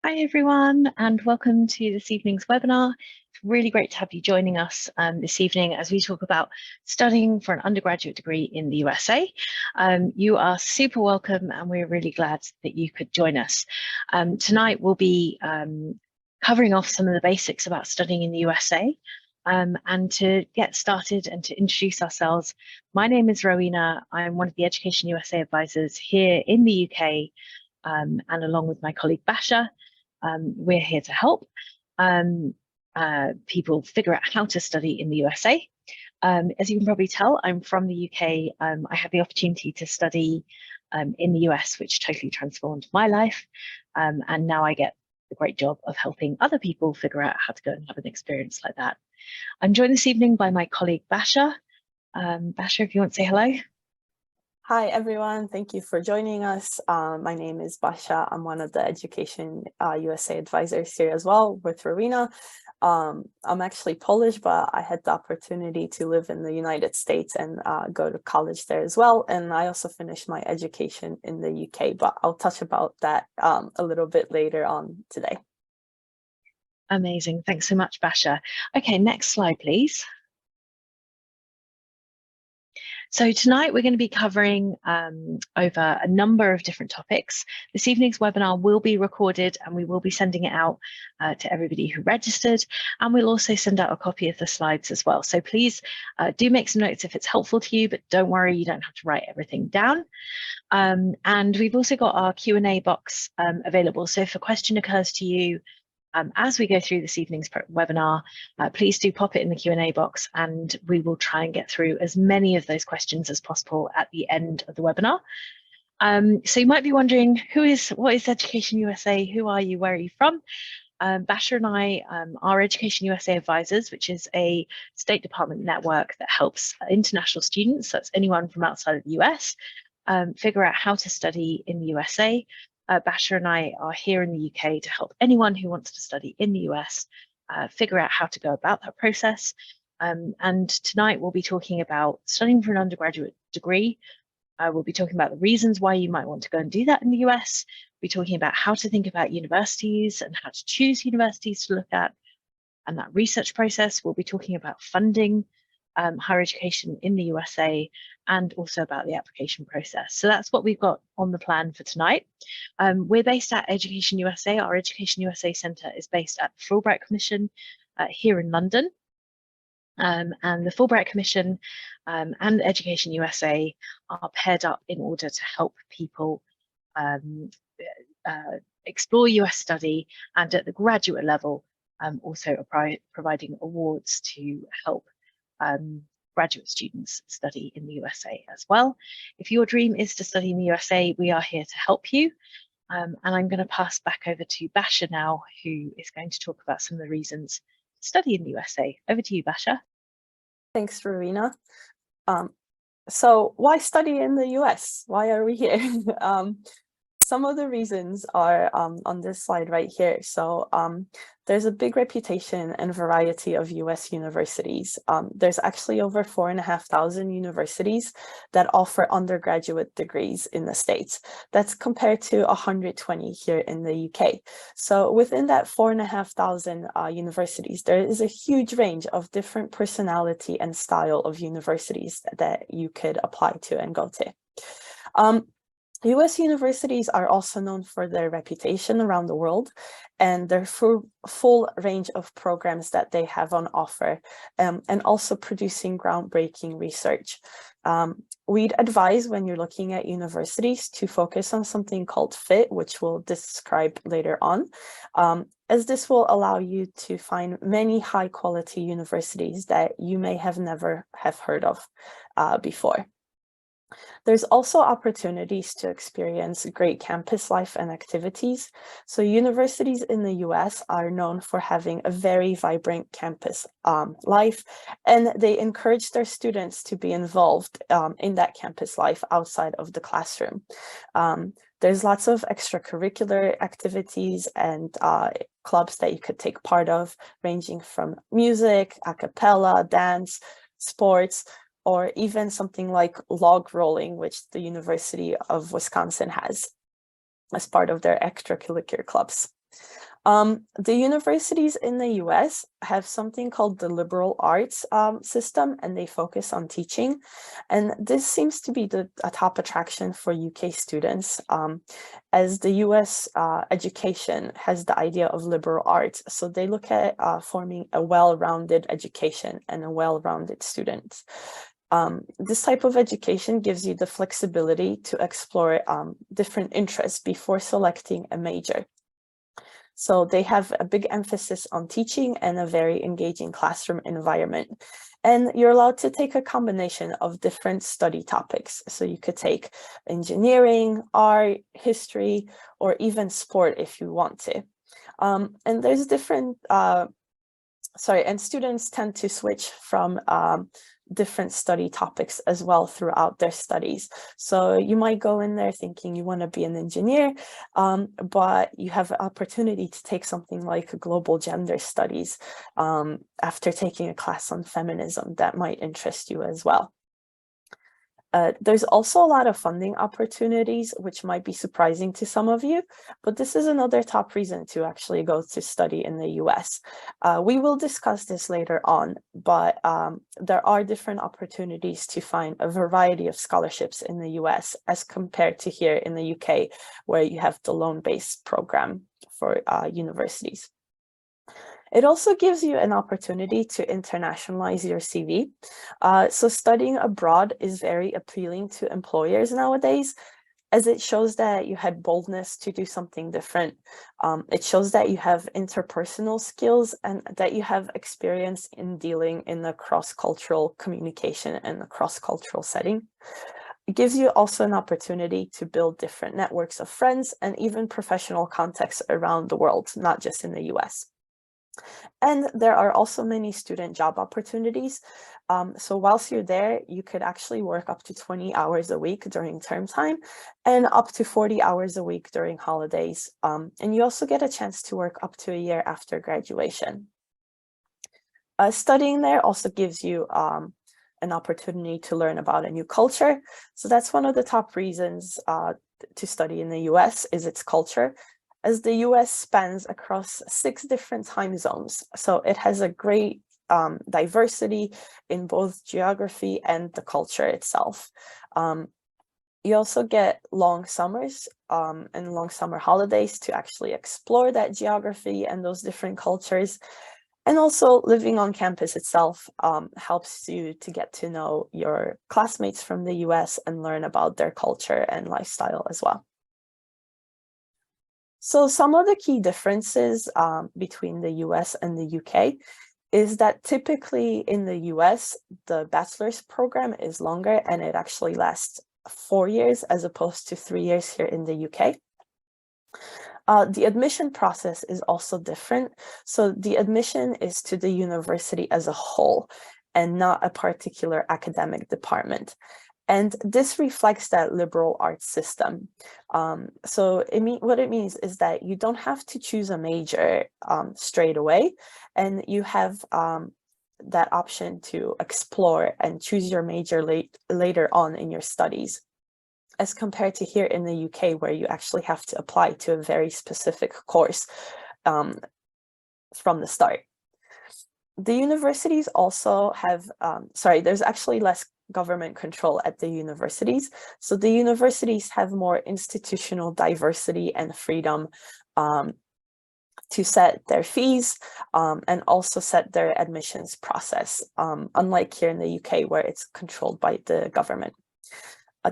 Hi everyone, and welcome to this evening's webinar. It's really great to have you joining us this evening as we talk about studying for an undergraduate degree in the USA. You are super welcome and we're really glad that you could join us. Tonight we'll be covering off some of the basics about studying in the USA. And to get started and to introduce ourselves, my name is Rowena. I'm one of the Education USA advisors here in the UK, and along with my colleague Basha, we're here to help people figure out how to study in the USA. As you can probably tell, I'm from the UK. I had the opportunity to study in the US, which totally transformed my life. And now I get the great job of helping other people figure out how to go and have an experience like that. I'm joined this evening by my colleague Basha. Basha, if you want to say hello. Hi, everyone. Thank you for joining us. My name is Basha. I'm one of the Education USA advisors here as well with Rowena. I'm actually Polish, but I had the opportunity to live in the United States and go to college there as well. And I also finished my education in the UK, but I'll touch about that a little bit later on today. Amazing. Thanks so much, Basha. Okay, next slide, please. So tonight we're going to be covering over a number of different topics. This evening's webinar will be recorded and we will be sending it out to everybody who registered, and we'll also send out a copy of the slides as well. So please do make some notes if it's helpful to you, but don't worry, you don't have to write everything down. And we've also got our Q&A box available. So if a question occurs to you as we go through this evening's webinar, please do pop it in the Q&A box and we will try and get through as many of those questions as possible at the end of the webinar. So you might be wondering, what is Education USA? Who are you? Where are you from? Basha and I are Education USA advisors, which is a State Department network that helps international students, that's anyone from outside of the US, figure out how to study in the USA. Basha and I are here in the UK to help anyone who wants to study in the US figure out how to go about that process. And tonight we'll be talking about studying for an undergraduate degree. We'll be talking about the reasons why you might want to go and do that in the US. We'll be talking about how to think about universities and how to choose universities to look at and that research process. We'll be talking about funding higher education in the USA, and also about the application process. So that's what we've got on the plan for tonight. We're based at Education USA. Our Education USA Centre is based at the Fulbright Commission here in London. And the Fulbright Commission and Education USA are paired up in order to help people explore US study, and at the graduate level also providing awards to help graduate students study in the USA as well. If your dream is to study in the USA, we are here to help you. And I'm going to pass back over to Basha now, who is going to talk about some of the reasons to study in the USA. Over to you, Basha. Thanks, Rowena. So why study in the US? Why are we here? Some of the reasons are on this slide right here. So there's a big reputation and variety of US universities. There's actually over 4,500 universities that offer undergraduate degrees in the States. That's compared to 120 here in the UK. So within that 4,500 universities, there is a huge range of different personality and style of universities that you could apply to and go to. US universities are also known for their reputation around the world and their full range of programs that they have on offer, and also producing groundbreaking research. We'd advise when you're looking at universities to focus on something called FIT, which we'll describe later on, as this will allow you to find many high quality universities that you may have never have heard of before. There's also opportunities to experience great campus life and activities. So universities in the US are known for having a very vibrant campus life, and they encourage their students to be involved in that campus life outside of the classroom. There's lots of extracurricular activities and clubs that you could take part of, ranging from music, a cappella, dance, sports, or even something like log rolling, which the University of Wisconsin has as part of their extracurricular clubs. The universities in the US have something called the liberal arts system, and they focus on teaching. And this seems to be a top attraction for UK students, as the US education has the idea of liberal arts. So they look at forming a well-rounded education and a well-rounded student. This type of education gives you the flexibility to explore different interests before selecting a major. So they have a big emphasis on teaching and a very engaging classroom environment. And you're allowed to take a combination of different study topics. So you could take engineering, art, history, or even sport if you want to. And there's different, and students tend to switch from different study topics as well throughout their studies. So you might go in there thinking you want to be an engineer, but you have an opportunity to take something like global gender studies after taking a class on feminism that might interest you as well. There's also a lot of funding opportunities, which might be surprising to some of you, but this is another top reason to actually go to study in the US. We will discuss this later on, but there are different opportunities to find a variety of scholarships in the US as compared to here in the UK, where you have the loan-based program for universities. It also gives you an opportunity to internationalize your CV. So studying abroad is very appealing to employers nowadays, as it shows that you had boldness to do something different. It shows that you have interpersonal skills and that you have experience in dealing in the cross-cultural communication and the cross-cultural setting. It gives you also an opportunity to build different networks of friends and even professional contacts around the world, not just in the US. And there are also many student job opportunities. So whilst you're there, you could actually work up to 20 hours a week during term time and up to 40 hours a week during holidays. And you also get a chance to work up to a year after graduation. Studying there also gives you an opportunity to learn about a new culture. So that's one of the top reasons to study in the US is its culture, as the US spans across 6 different time zones. So it has a great diversity in both geography and the culture itself. You also get long summers and long summer holidays to actually explore that geography and those different cultures. And also living on campus itself helps you to get to know your classmates from the US and learn about their culture and lifestyle as well. So some of the key differences between the US and the UK is that typically in the US, the bachelor's program is longer and it actually lasts 4 years as opposed to 3 years here in the UK. The admission process is also different. So the admission is to the university as a whole and not a particular academic department. And this reflects that liberal arts system. So what it means is that you don't have to choose a major straight away, and you have that option to explore and choose your major later on in your studies, as compared to here in the UK, where you actually have to apply to a very specific course from the start. The universities also have, there's actually less government control at the universities. So the universities have more institutional diversity and freedom to set their fees and also set their admissions process, unlike here in the UK where it's controlled by the government.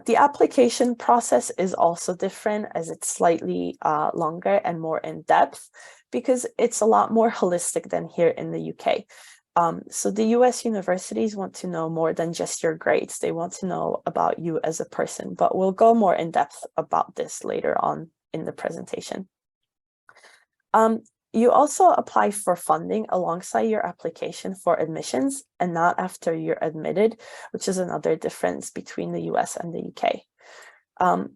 The application process is also different, as it's slightly longer and more in depth because it's a lot more holistic than here in the UK. So the US universities want to know more than just your grades. They want to know about you as a person, but we'll go more in depth about this later on in the presentation. You also apply for funding alongside your application for admissions and not after you're admitted, which is another difference between the US and the UK.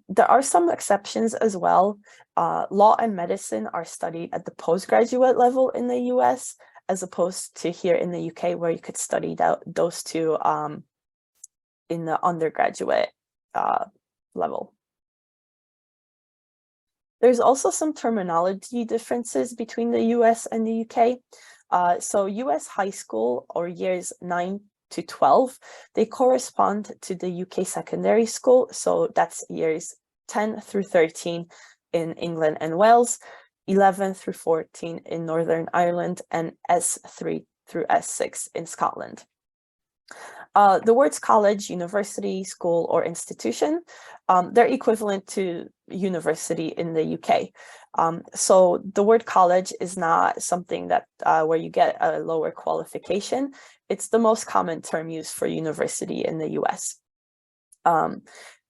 There are some exceptions as well. Law and medicine are studied at the postgraduate level in the US, as opposed to here in the UK, where you could study those two in the undergraduate level. There's also some terminology differences between the US and the UK. So US high school, or years 9 to 12, they correspond to the UK secondary school. So that's years 10 through 13 in England and Wales, 11 through 14 in Northern Ireland, and S3 through S6 in Scotland. The words college, university, school, or institution, they're equivalent to university in the UK. So the word college is not something that where you get a lower qualification. It's the most common term used for university in the US.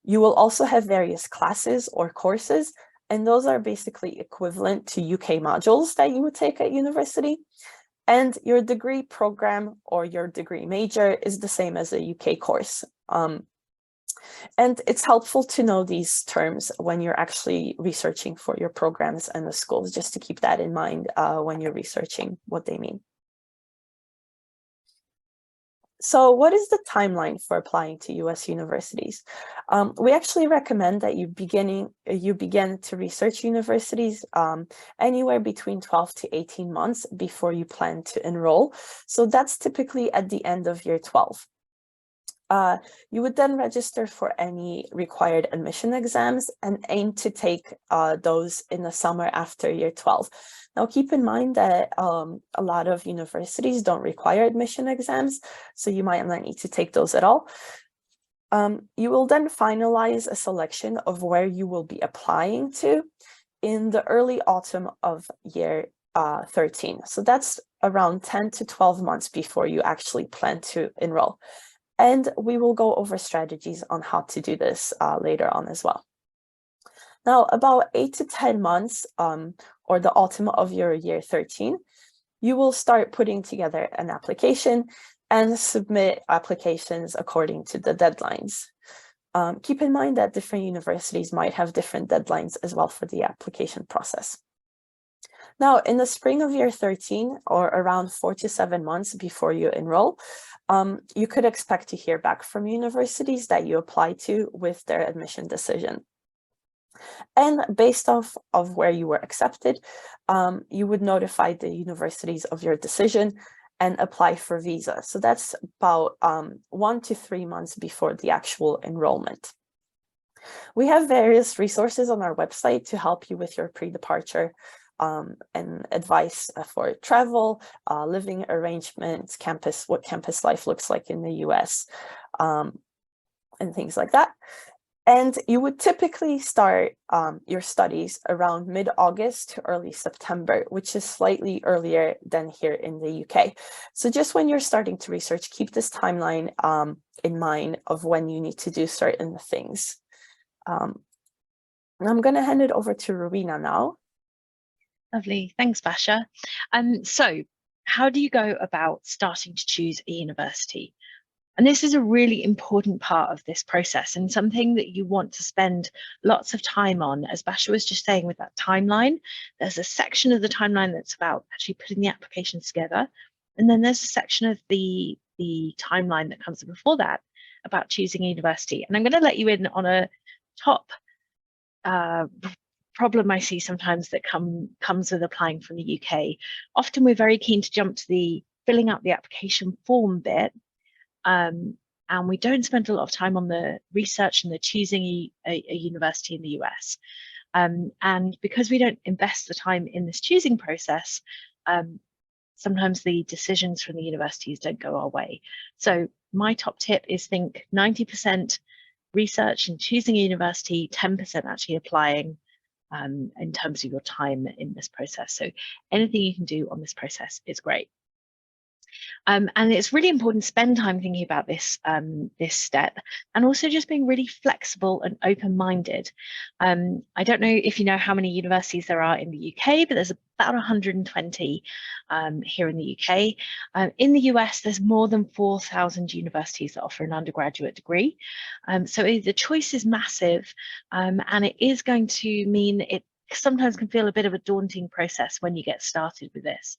You will also have various classes or courses, and those are basically equivalent to UK modules that you would take at university. And your degree program or your degree major is the same as a UK course. And it's helpful to know these terms when you're actually researching for your programs and the schools, just to keep that in mind when you're researching what they mean. So what is the timeline for applying to US universities? We actually recommend that you begin to research universities anywhere between 12 to 18 months before you plan to enroll. So that's typically at the end of year 12. You would then register for any required admission exams and aim to take those in the summer after year 12. Now, keep in mind that a lot of universities don't require admission exams, so you might not need to take those at all. You will then finalize a selection of where you will be applying to in the early autumn of year 13. So that's around 10 to 12 months before you actually plan to enroll. And we will go over strategies on how to do this later on as well. Now, about 8 to 10 months or the autumn of your year 13, you will start putting together an application and submit applications according to the deadlines. Keep in mind that different universities might have different deadlines as well for the application process. Now, in the spring of year 13, or around 4 to 7 months before you enroll, you could expect to hear back from universities that you apply to with their admission decision. And based off of where you were accepted, you would notify the universities of your decision and apply for visa. So that's about 1 to 3 months before the actual enrollment. We have various resources on our website to help you with your pre-departure and advice for travel, living arrangements, what campus life looks like in the US, and things like that. And you would typically start your studies around mid-August to early September, which is slightly earlier than here in the UK. So just when you're starting to research, keep this timeline in mind of when you need to do certain things. I'm going to hand it over to Rowena now. Lovely, thanks, Basha. So how do you go about starting to choose a university? And this is a really important part of this process and something that you want to spend lots of time on. As Basha was just saying with that timeline, there's a section of the timeline that's about actually putting the applications together. And then there's a section of the timeline that comes before that about choosing a university. And I'm going to let you in on a top problem I see sometimes that comes with applying from the UK. Often we're very keen to jump to the filling out the application form bit, and we don't spend a lot of time on the research and the choosing a university in the US. And because we don't invest the time in this choosing process, sometimes the decisions from the universities don't go our way. So my top tip is think 90% research and choosing a university, 10% actually applying in terms of your time in this process. So anything you can do on this process is great. And it's really important to spend time thinking about this this step, and also just being really flexible and open-minded. I don't know if you know how many universities there are in the UK, but there's about 120 here in the UK. In the US, there's more than 4,000 universities that offer an undergraduate degree. So the choice is massive, and it is going to mean it sometimes can feel a bit of a daunting process when you get started with this.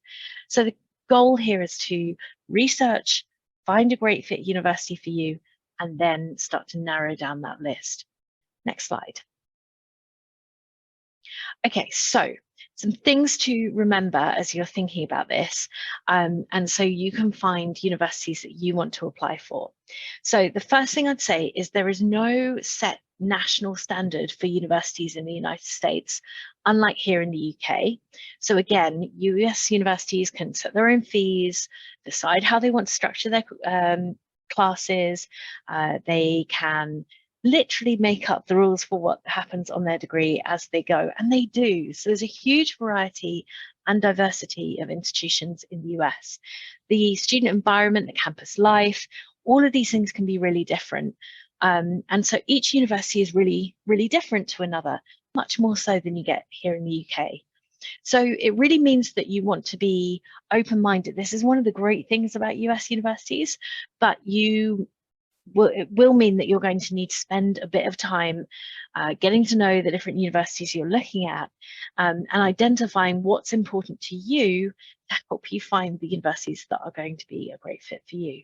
So the goal here is to research, find a great fit university for you, and then start to narrow down that list. Next slide. Okay, so some things to remember as you're thinking about this, and so you can find universities that you want to apply for. So the first thing I'd say is there is no set national standard for universities in the United States, unlike here in the UK. So again, US universities can set their own fees, decide how they want to structure their classes. They can literally make up the rules for what happens on their degree as they go, and they do. So there's a huge variety and diversity of institutions in the US. The student environment, the campus life, all of these things can be really different. And so each university is really, really different to another, much more so than you get here in the UK. So it really means that you want to be open-minded. This is one of the great things about US universities, but it will mean that you're going to need to spend a bit of time getting to know the different universities you're looking at, and identifying what's important to you to help you find the universities that are going to be a great fit for you.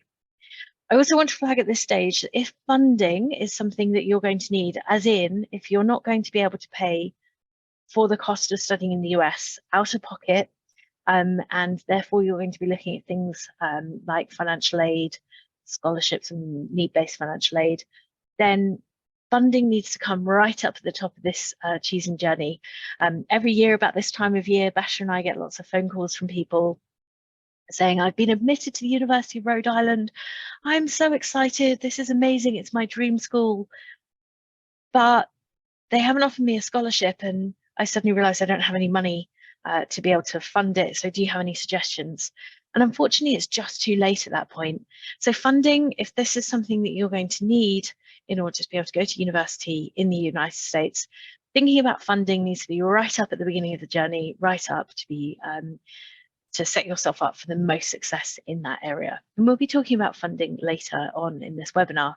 I also want to flag at this stage that if funding is something that you're going to need, as in if you're not going to be able to pay for the cost of studying in the US out of pocket, and therefore you're going to be looking at things like financial aid, scholarships and need-based financial aid, then funding needs to come right up at the top of this choosing journey. Every year about this time of year, Basha and I get lots of phone calls from people saying, I've been admitted to the University of Rhode Island. I'm so excited. This is amazing. It's my dream school. But they haven't offered me a scholarship, and I suddenly realized I don't have any money to be able to fund it. So do you have any suggestions? And unfortunately, it's just too late at that point. So funding, if this is something that you're going to need in order to be able to go to university in the United States, thinking about funding needs to be right up at the beginning of the journey, right up to be to set yourself up for the most success in that area. And we'll be talking about funding later on in this webinar.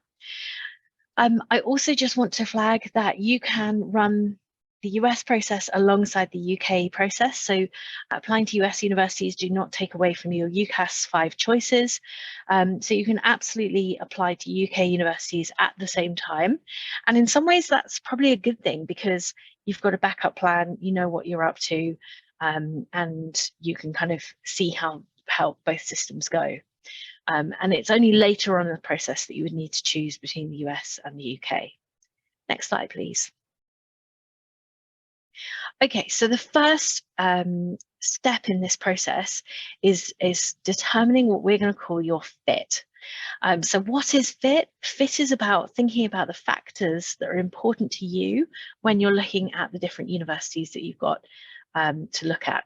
I also just want to flag that you can run the US process alongside the UK process. So applying to US universities do not take away from your UCAS 5 choices. So you can absolutely apply to UK universities at the same time. And in some ways, that's probably a good thing because you've got a backup plan, you know what you're up to, and you can kind of see how both systems go. And it's only later on in the process that you would need to choose between the US and the UK. Next slide, please. Okay, so the first step in this process is determining what we're going to call your fit. So what is fit? Fit is about thinking about the factors that are important to you when you're looking at the different universities that you've got to look at.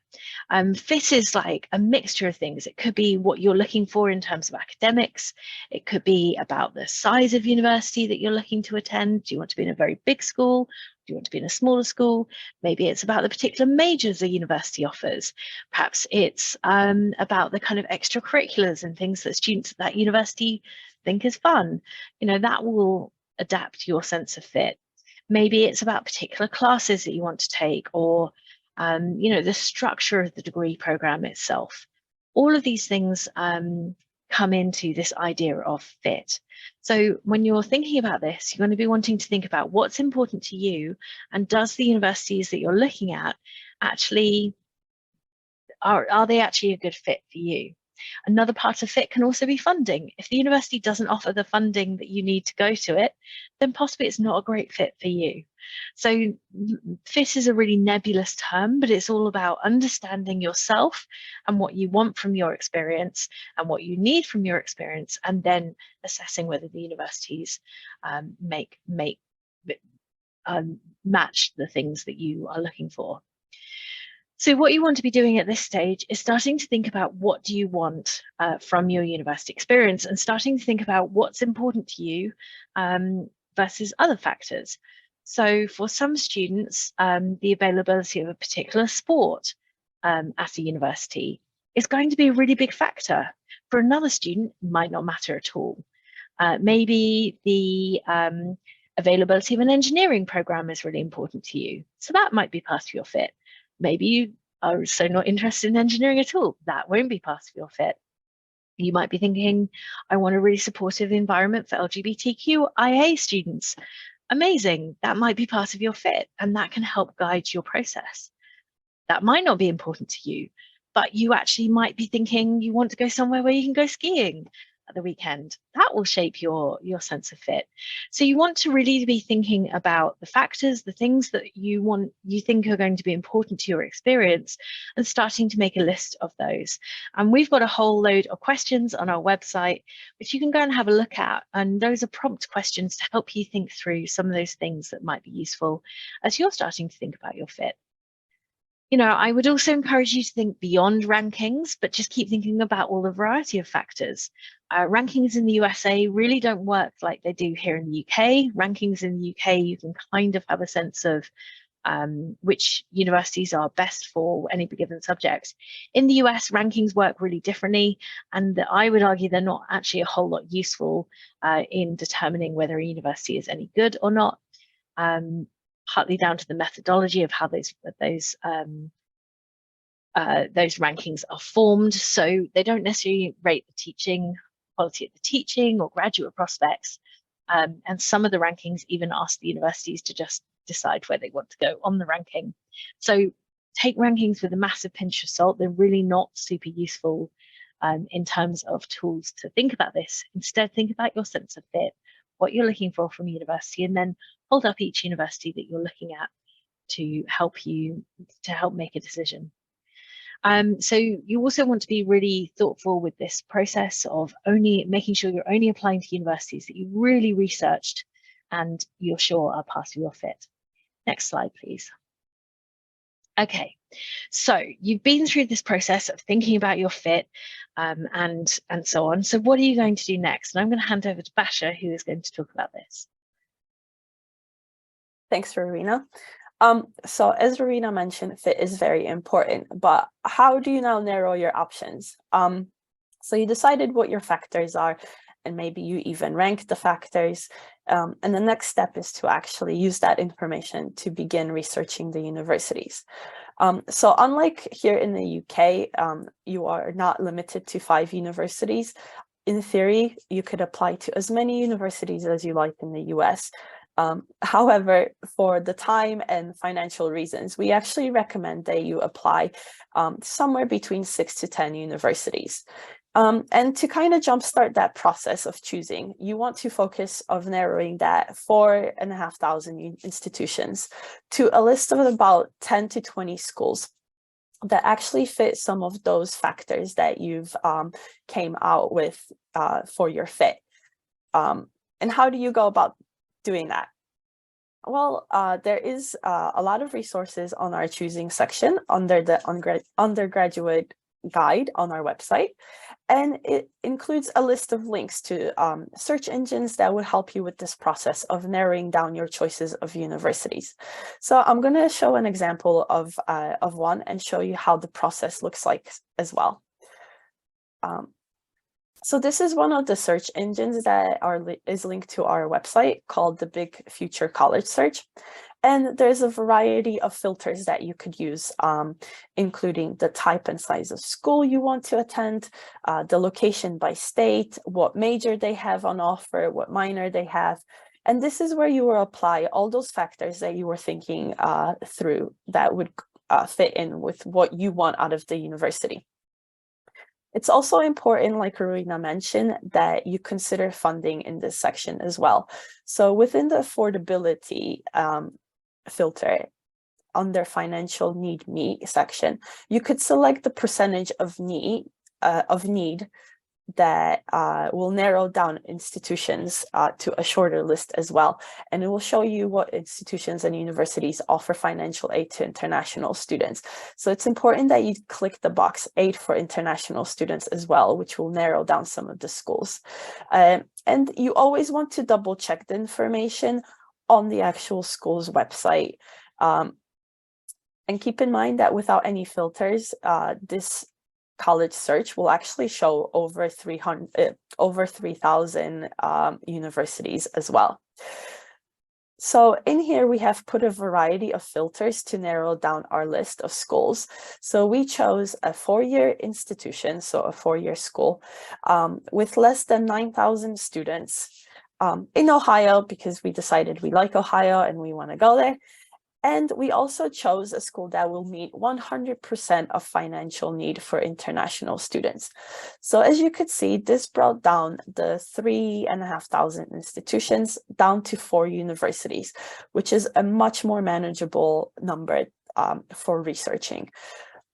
Fit is like a mixture of things. It could be what you're looking for in terms of academics. It could be about the size of university that you're looking to attend. Do you want to be in a very big school? Do you want to be in a smaller school? Maybe it's about the particular majors a university offers. Perhaps it's about the kind of extracurriculars and things that students at that university think is fun. You know, that will adapt your sense of fit. Maybe it's about particular classes that you want to take, or you know, the structure of the degree program itself. All of these things come into this idea of fit. So when you're thinking about this, you're going to be wanting to think about what's important to you, and does the universities that you're looking at actually, are they actually a good fit for you? Another part of fit can also be funding. If the university doesn't offer the funding that you need to go to it, then possibly it's not a great fit for you. So fit is a really nebulous term, but it's all about understanding yourself and what you want from your experience and what you need from your experience, and then assessing whether the universities match the things that you are looking for. So what you want to be doing at this stage is starting to think about what do you want from your university experience, and starting to think about what's important to you versus other factors. So for some students, the availability of a particular sport at a university is going to be a really big factor. For another student, it might not matter at all. Maybe the availability of an engineering program is really important to you. So that might be part of your fit. Maybe you are so not interested in engineering at all. That won't be part of your fit. You might be thinking, I want a really supportive environment for LGBTQIA students. Amazing. That might be part of your fit, and that can help guide your process. That might not be important to you, but you actually might be thinking you want to go somewhere where you can go skiing at the weekend. That will shape your sense of fit. So you want to really be thinking about the factors, the things that you think are going to be important to your experience, and starting to make a list of those. And we've got a whole load of questions on our website, which you can go and have a look at. And those are prompt questions to help you think through some of those things that might be useful as you're starting to think about your fit. I would also encourage you to think beyond rankings, but just keep thinking about all the variety of factors. Rankings in the USA really don't work like they do here in the UK. Rankings in the UK, you can kind of have a sense of which universities are best for any given subject. In the US, rankings work really differently, and I would argue they're not actually a whole lot useful in determining whether a university is any good or not. Partly down to the methodology of how those rankings are formed. So they don't necessarily rate the quality of the teaching or graduate prospects. And some of the rankings even ask the universities to just decide where they want to go on the ranking. So take rankings with a massive pinch of salt. They're really not super useful in terms of tools to think about this. Instead, think about your sense of fit, what you're looking for from a university, and then hold up each university that you're looking at to help make a decision. So you also want to be really thoughtful with this process of only making sure you're only applying to universities that you really researched and you're sure are part of your fit. Next slide, please. Okay, so you've been through this process of thinking about your fit and so on. So what are you going to do next? And I'm going to hand over to Basha, who is going to talk about this. Thanks, Rowena. So as Rowena mentioned, fit is very important, but how do you now narrow your options? So you decided what your factors are, and maybe you even rank the factors. And the next step is to actually use that information to begin researching the universities. So unlike here in the UK, you are not limited to 5 universities. In theory, you could apply to as many universities as you like in the US. However, for the time and financial reasons, we actually recommend that you apply somewhere between 6 to 10 universities. And to kind of jumpstart that process of choosing, you want to focus on narrowing that 4,500 institutions to a list of about 10 to 20 schools that actually fit some of those factors that you've came out with for your fit. And how do you go about doing that? Well, there is a lot of resources on our choosing section under the undergraduate guide on our website, and it includes a list of links to search engines that would help you with this process of narrowing down your choices of universities. So I'm going to show an example of one and show you how the process looks like as well. So this is one of the search engines that is linked to our website called the Big Future College Search. And there's a variety of filters that you could use, including the type and size of school you want to attend, the location by state, what major they have on offer, what minor they have. And this is where you will apply all those factors that you were thinking through that would fit in with what you want out of the university. It's also important, like Rowena mentioned, that you consider funding in this section as well. So within the affordability filter, under financial need section, you could select the percentage of need that will narrow down institutions to a shorter list as well. And it will show you what institutions and universities offer financial aid to international students. So it's important that you click the box aid for international students as well, which will narrow down some of the schools. And you always want to double check the information on the actual school's website. And keep in mind that without any filters, this college search will actually show over 3,000 universities as well. So in here, we have put a variety of filters to narrow down our list of schools. So we chose a 4-year institution, so a 4-year school with less than 9,000 students, in Ohio because we decided we like Ohio and we want to go there. And we also chose a school that will meet 100% of financial need for international students. So as you could see, this brought down the 3,500 institutions down to 4 universities, which is a much more manageable number for researching.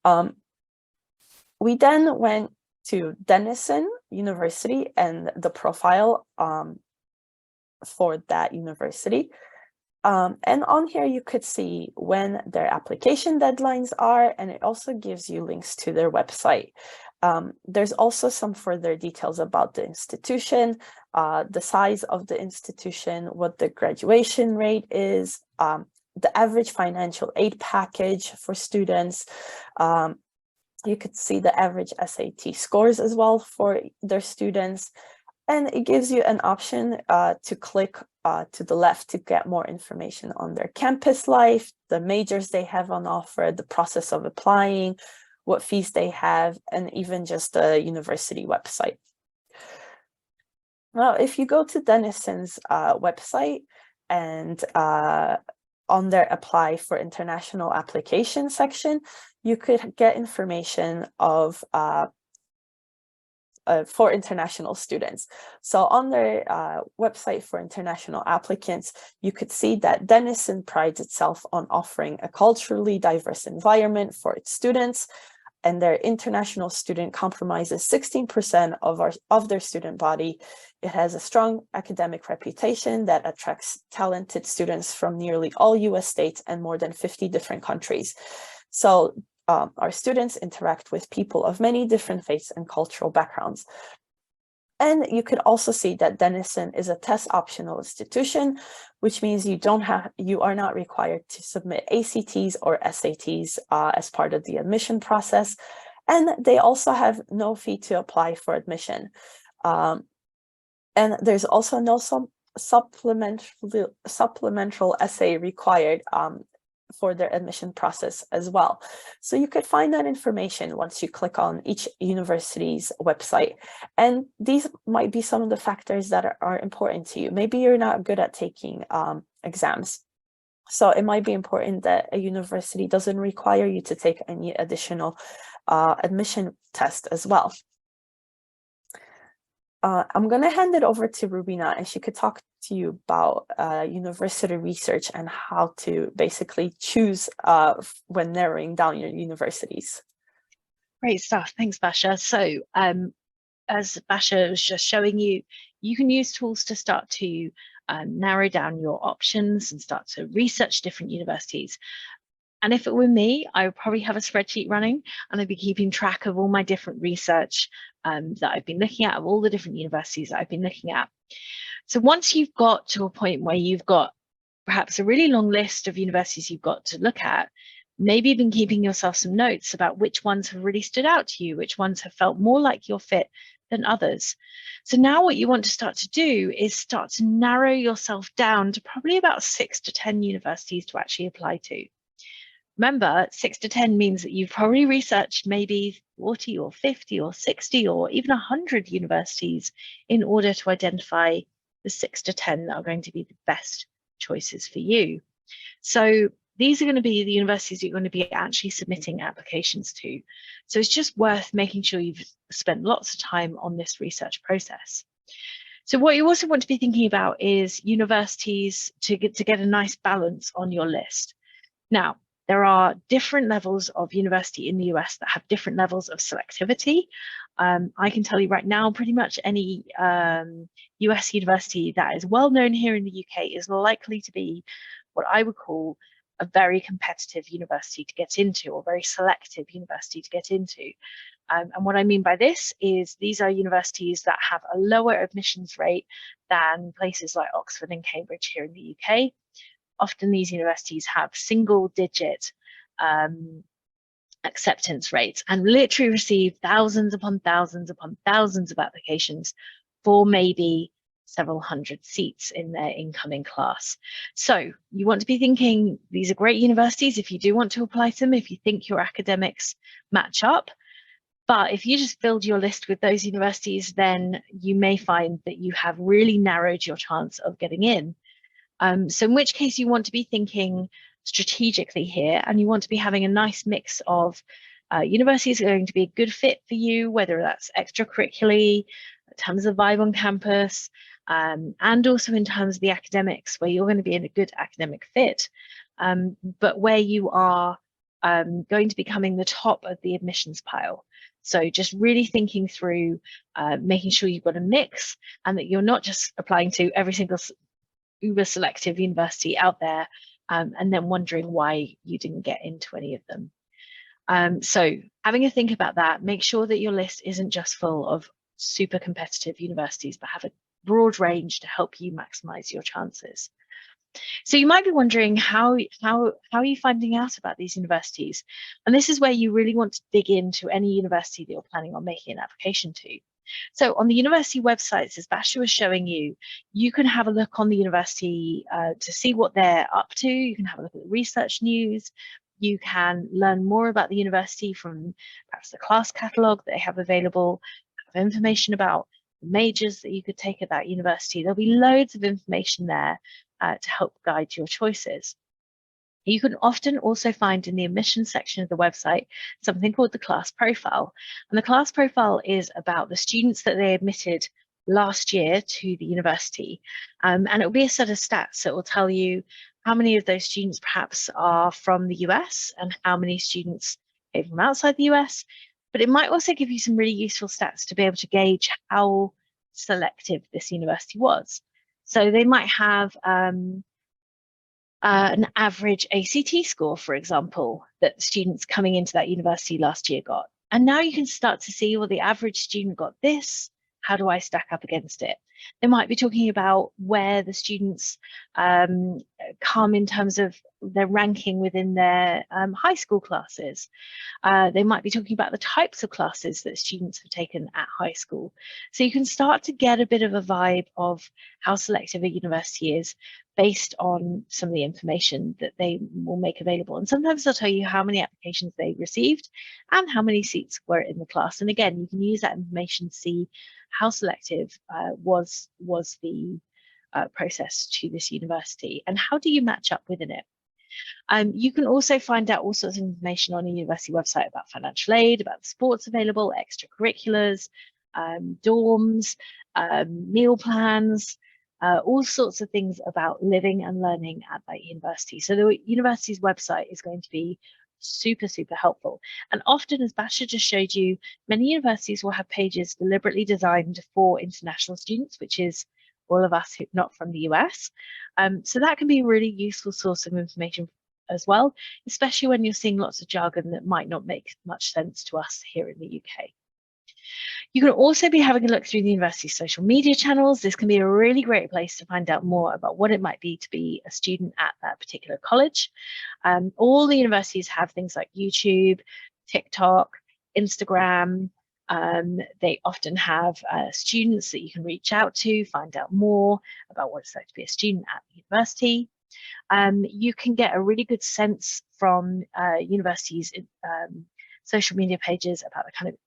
We then went to Denison University and the profile for that university. And on here, you could see when their application deadlines are, and it also gives you links to their website. There's also some further details about the institution, the size of the institution, what the graduation rate is, the average financial aid package for students. You could see the average SAT scores as well for their students. And it gives you an option to click to the left to get more information on their campus life, the majors they have on offer, the process of applying, what fees they have, and even just the university website. Now, if you go to Denison's website and on their apply for international application section, you could get information of for international students. So on their website for international applicants, you could see that Denison prides itself on offering a culturally diverse environment for its students, and their international student compromises 16% of their student body. It has a strong academic reputation that attracts talented students from nearly all US states and more than 50 different countries. So our students interact with people of many different faiths and cultural backgrounds. And you could also see that Denison is a test optional institution, which means you are not required to submit ACTs or SATs as part of the admission process. And they also have no fee to apply for admission. And there's also no supplemental essay required for their admission process as well. So you could find that information once you click on each university's website. And these might be some of the factors that are important to you. Maybe you're not good at taking exams. So it might be important that a university doesn't require you to take any additional admission test as well. I'm going to hand it over to Rubina, and she could talk to you about university research and how to basically choose when narrowing down your universities. Great stuff. Thanks, Basha. So as Basha was just showing you, you can use tools to start to narrow down your options and start to research different universities. And if it were me, I would probably have a spreadsheet running, and I'd be keeping track of all my different research that I've been looking at, of all the different universities that I've been looking at. So once you've got to a point where you've got perhaps a really long list of universities you've got to look at, maybe even keeping yourself some notes about which ones have really stood out to you, which ones have felt more like your fit than others. So now what you want to start to do is start to narrow yourself down to probably about 6 to 10 universities to actually apply to. Remember, 6 to 10 means that you've probably researched maybe 40 or 50 or 60 or even 100 universities in order to identify the 6 to 10 that are going to be the best choices for you. So these are going to be the universities you're going to be actually submitting applications to. So it's just worth making sure you've spent lots of time on this research process. So what you also want to be thinking about is universities to get a nice balance on your list. Now, there are different levels of university in the US that have different levels of selectivity. I can tell you right now, pretty much any US university that is well known here in the UK is likely to be what I would call a very competitive university to get into, or very selective university to get into. And what I mean by this is these are universities that have a lower admissions rate than places like Oxford and Cambridge here in the UK. Often these universities have single-digit acceptance rates and literally receive thousands upon thousands upon thousands of applications for maybe several hundred seats in their incoming class. So you want to be thinking, these are great universities if you do want to apply to them, if you think your academics match up. But if you just build your list with those universities, then you may find that you have really narrowed your chance of getting in. So in which case you want to be thinking strategically here, and you want to be having a nice mix of universities are going to be a good fit for you, whether that's extracurricularly, in terms of vibe on campus, and also in terms of the academics, where you're going to be in a good academic fit, but where you are going to be coming the top of the admissions pile. So just really thinking through making sure you've got a mix, and that you're not just applying to every single uber selective university out there and then wondering why you didn't get into any of them. So having a think about that, make sure that your list isn't just full of super competitive universities, but have a broad range to help you maximize your chances. So you might be wondering how are you finding out about these universities? And this is where you really want to dig into any university that you're planning on making an application to. So on the university websites, as Basha was showing you, you can have a look on the university to see what they're up to. You can have a look at the research news. You can learn more about the university from perhaps the class catalogue that they have available, have information about the majors that you could take at that university. There'll be loads of information there to help guide your choices. You can often also find in the admissions section of the website something called the class profile. And the class profile is about the students that they admitted last year to the university. And it will be a set of stats that will tell you how many of those students perhaps are from the US and how many students came from outside the US. But it might also give you some really useful stats to be able to gauge how selective this university was. So they might have an average ACT score, for example, that students coming into that university last year got. And now you can start to see, well, the average student got this. How do I stack up against it? They might be talking about where the students come in terms of their ranking within their high school classes. They might be talking about the types of classes that students have taken at high school. So you can start to get a bit of a vibe of how selective a university is based on some of the information that they will make available. And sometimes they'll tell you how many applications they received and how many seats were in the class. And again, you can use that information to see how selective was the process to this university, and how do you match up within it. You can also find out all sorts of information on a university website about financial aid, about the sports available, extracurriculars, dorms, meal plans, all sorts of things about living and learning at that university. So the university's website is going to be super, super helpful. And often, as Basha just showed you, many universities will have pages deliberately designed for international students, which is all of us who not from the US. So that can be a really useful source of information as well, especially when you're seeing lots of jargon that might not make much sense to us here in the UK. You can also be having a look through the university's social media channels. This can be a really great place to find out more about what it might be to be a student at that particular college. All the universities have things like YouTube, TikTok, Instagram. They often have students that you can reach out to, find out more about what it's like to be a student at the university. You can get a really good sense from universities' social media pages about the kind of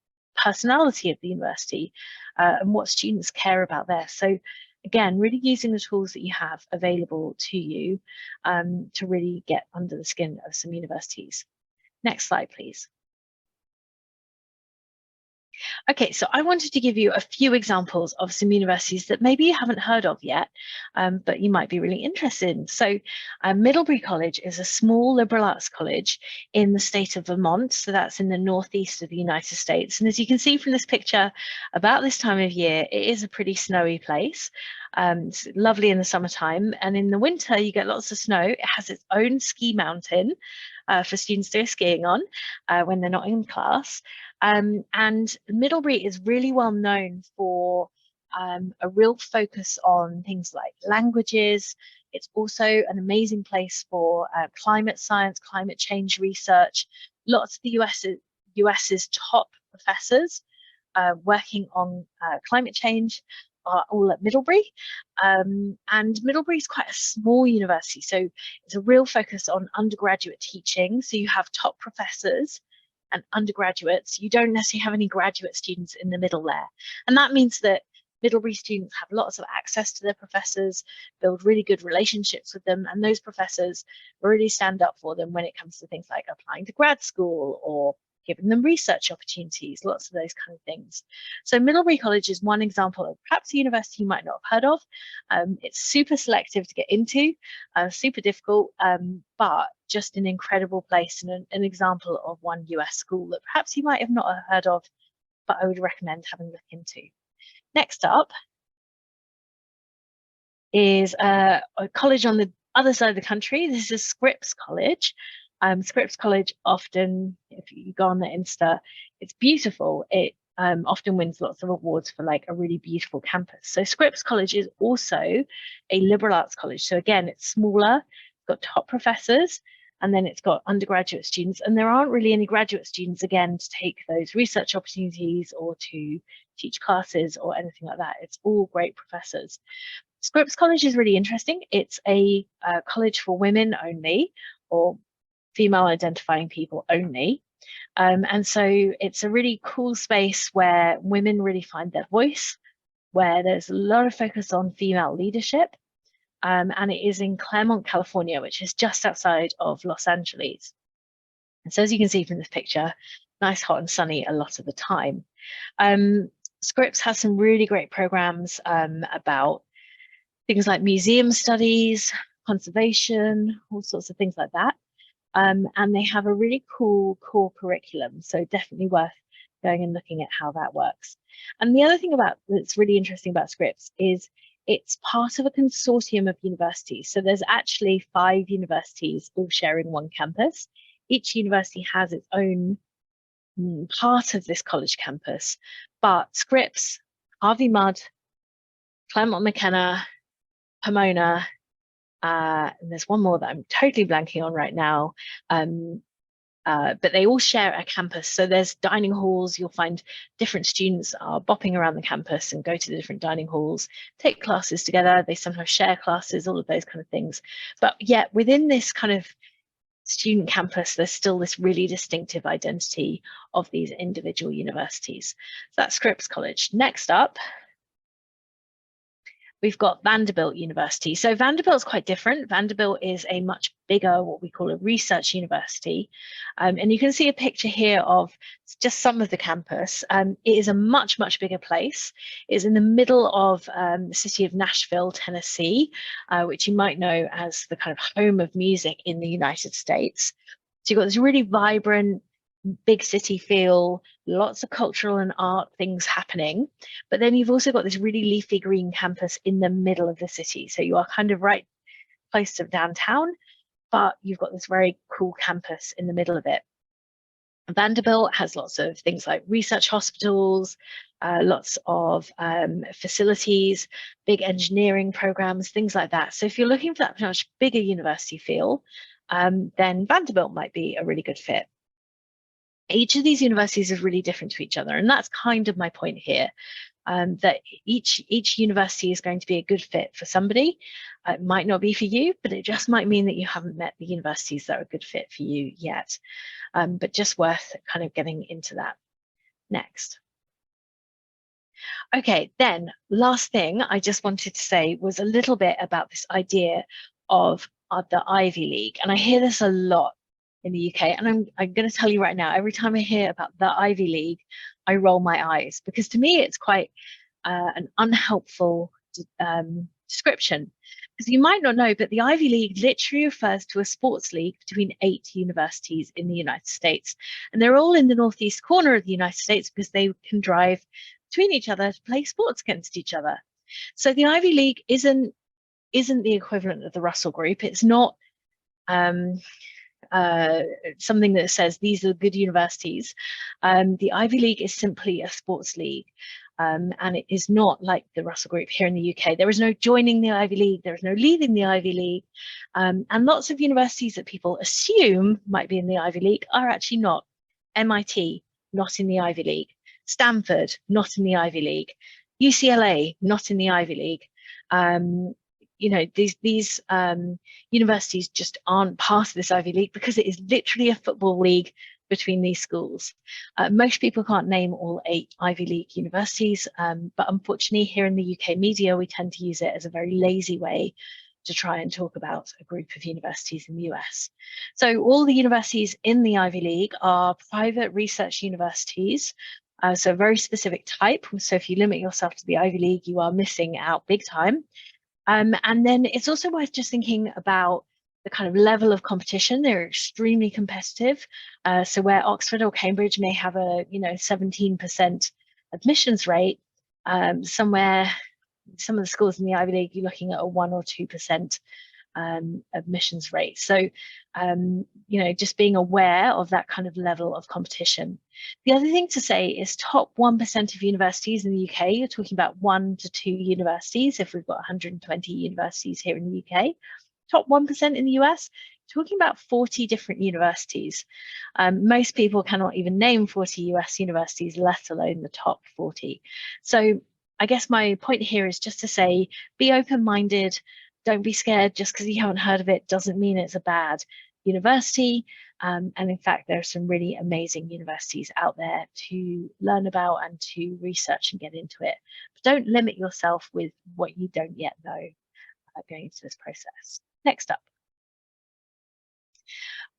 personality of the university and what students care about there. So again, really using the tools that you have available to you to really get under the skin of some universities. Next slide, please. Okay, so I wanted to give you a few examples of some universities that maybe you haven't heard of yet, but you might be really interested in. So Middlebury College is a small liberal arts college in the state of Vermont. So that's in the northeast of the United States. And as you can see from this picture, about this time of year, it is a pretty snowy place. It's lovely in the summertime, and in the winter you get lots of snow. It has its own ski mountain for students to go skiing on when they're not in class. And Middlebury is really well known for a real focus on things like languages. It's also an amazing place for climate science, climate change research. Lots of the US's top professors working on climate change are all at Middlebury. And Middlebury is quite a small university, so it's a real focus on undergraduate teaching. So you have top professors and undergraduates, you don't necessarily have any graduate students in the middle there. And that means that Middlebury students have lots of access to their professors, build really good relationships with them, and those professors really stand up for them when it comes to things like applying to grad school or giving them research opportunities, lots of those kind of things. So Middlebury College is one example of perhaps a university you might not have heard of. It's super selective to get into, super difficult, but just an incredible place and an example of one US school that perhaps you might have not heard of, but I would recommend having a look into. Next up is a college on the other side of the country. This is Scripps College. Scripps College often, if you go on the Insta, it's beautiful. It often wins lots of awards for like a really beautiful campus. So Scripps College is also a liberal arts college. So again, it's smaller, it's got top professors, and then it's got undergraduate students. And there aren't really any graduate students, again, to take those research opportunities or to teach classes or anything like that. It's all great professors. Scripps College is really interesting. It's a college for women only, or female identifying people only. And so it's a really cool space where women really find their voice, where there's a lot of focus on female leadership. And it is in Claremont, California, which is just outside of Los Angeles. And so as you can see from this picture, nice, hot and sunny a lot of the time. Scripps has some really great programs about things like museum studies, conservation, all sorts of things like that. And they have a really cool core curriculum, so definitely worth going and looking at how that works. And the other thing that's really interesting about Scripps is it's part of a consortium of universities. So there's actually 5 universities all sharing one campus. Each university has its own part of this college campus, but Scripps, Harvey Mudd, Claremont McKenna, Pomona, and there's one more that I'm totally blanking on right now, but they all share a campus. So there's dining halls. You'll find different students are bopping around the campus and go to the different dining halls, take classes together. They sometimes share classes, all of those kind of things. But yet within this kind of student campus, there's still this really distinctive identity of these individual universities. So that's Scripps College. Next up, we've got Vanderbilt University. So Vanderbilt's quite different. Vanderbilt is a much bigger, what we call a research university. And you can see a picture here of just some of the campus. It is a much, much bigger place. It's in the middle of the city of Nashville, Tennessee, which you might know as the kind of home of music in the United States. So you've got this really vibrant, big city feel, lots of cultural and art things happening, but then you've also got this really leafy green campus in the middle of the city. So you are kind of right close to downtown, but you've got this very cool campus in the middle of it. Vanderbilt has lots of things like research hospitals, lots of facilities, big engineering programs, things like that. So if you're looking for that much bigger university feel, then Vanderbilt might be a really good fit. Each of these universities is really different to each other, and that's kind of my point here, that each university is going to be a good fit for somebody. It might not be for you, but it just might mean that you haven't met the universities that are a good fit for you yet, but just worth kind of getting into that. Next. Okay, then last thing I just wanted to say was a little bit about this idea of the Ivy League, and I hear this a lot in the UK, and I'm going to tell you right now, every time I hear about the Ivy League, I roll my eyes, because to me it's quite an unhelpful description, because you might not know, but the Ivy League literally refers to a sports league between 8 universities in the United States, and they're all in the northeast corner of the United States because they can drive between each other to play sports against each other. So the Ivy League isn't the equivalent of the Russell Group. It's not something that says these are good universities. The Ivy League is simply a sports league, and it is not like the Russell Group here in the UK. There is no joining the Ivy League, there is no leaving the Ivy League, and lots of universities that people assume might be in the Ivy League are actually not. MIT, not in the Ivy League. Stanford, not in the Ivy League. UCLA, not in the Ivy League. You know, these universities just aren't part of this Ivy League because it is literally a football league between these schools. Most people can't name all 8 Ivy League universities, but unfortunately here in the UK media, we tend to use it as a very lazy way to try and talk about a group of universities in the US. So all the universities in the Ivy League are private research universities, so a very specific type. So if you limit yourself to the Ivy League, you are missing out big time. And then it's also worth just thinking about the kind of level of competition. They're extremely competitive. So where Oxford or Cambridge may have a 17% admissions rate, somewhere some of the schools in the Ivy League, you're looking at a 1 or 2% admissions rate. So, just being aware of that kind of level of competition. The other thing to say is top 1% of universities in the UK, you're talking about 1 to 2 universities, if we've got 120 universities here in the UK. Top 1% in the US, talking about 40 different universities. Most people cannot even name 40 US universities, let alone the top 40. So I guess my point here is just to say, be open-minded. Don't be scared. Just because you haven't heard of it doesn't mean it's a bad university. And in fact, there are some really amazing universities out there to learn about and to research and get into it. But don't limit yourself with what you don't yet know going into this process. Next up.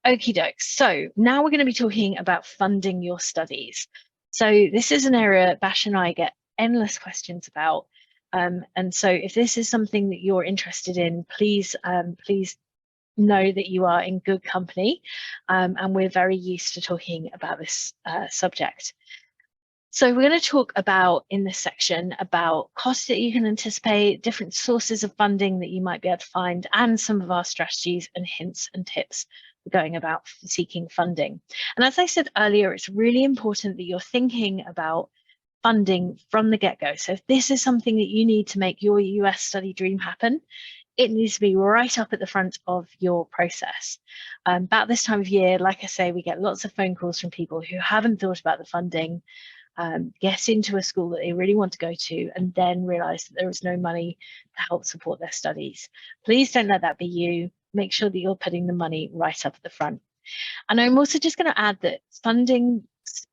Okie doke. So now we're going to be talking about funding your studies. So this is an area Bash and I get endless questions about. And so if this is something that you're interested in, please know that you are in good company. And we're very used to talking about this subject. So we're going to talk about, in this section, about costs that you can anticipate, different sources of funding that you might be able to find, and some of our strategies and hints and tips for going about seeking funding. And as I said earlier, it's really important that you're thinking about funding from the get-go. So if this is something that you need to make your US study dream happen, it needs to be right up at the front of your process. About this time of year, like I say, we get lots of phone calls from people who haven't thought about the funding, get into a school that they really want to go to, and then realize that there is no money to help support their studies. Please don't let that be you. Make sure that you're putting the money right up at the front. And I'm also just going to add that funding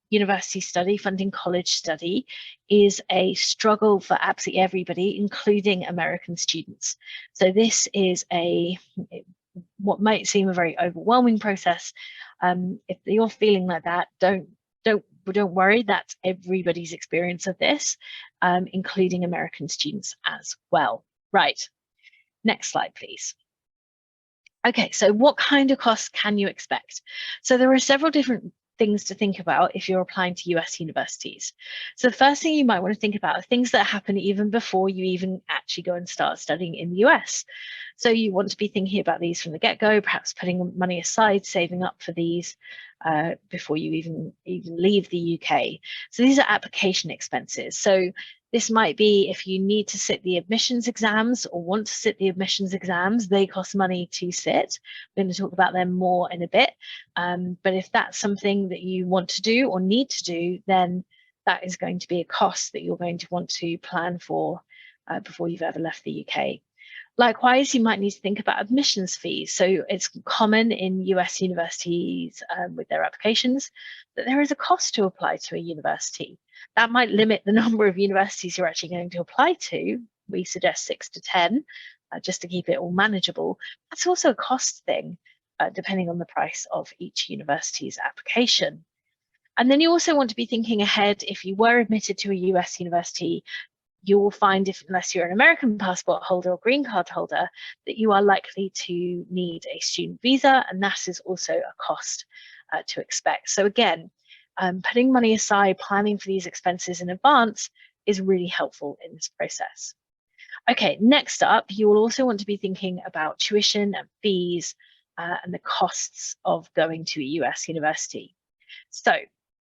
university study, funding college study, is a struggle for absolutely everybody, including American students. So this is what might seem a very overwhelming process. If you're feeling like that, don't worry. That's everybody's experience of this, including American students as well. Right. Next slide, please. Okay, so what kind of costs can you expect? So there are several different things to think about if you're applying to US universities. So the first thing you might want to think about are things that happen even before you even actually go and start studying in the US. So you want to be thinking about these from the get-go, perhaps putting money aside, saving up for these before you even leave the UK. So these are application expenses. So this might be if you need to sit the admissions exams or want to sit the admissions exams, they cost money to sit. We're going to talk about them more in a bit. But if that's something that you want to do or need to do, then that is going to be a cost that you're going to want to plan for before you've ever left the UK. Likewise, you might need to think about admissions fees. So it's common in US universities with their applications that there is a cost to apply to a university. That might limit the number of universities you're actually going to apply to. We suggest 6 to 10, just to keep it all manageable. That's also a cost thing, depending on the price of each university's application. And then you also want to be thinking ahead. If you were admitted to a US university, you will find, unless you're an American passport holder or green card holder, that you are likely to need a student visa, and that is also a cost to expect. So again, putting money aside, planning for these expenses in advance is really helpful in this process. Okay, next up, you will also want to be thinking about tuition and fees and the costs of going to a US university. So,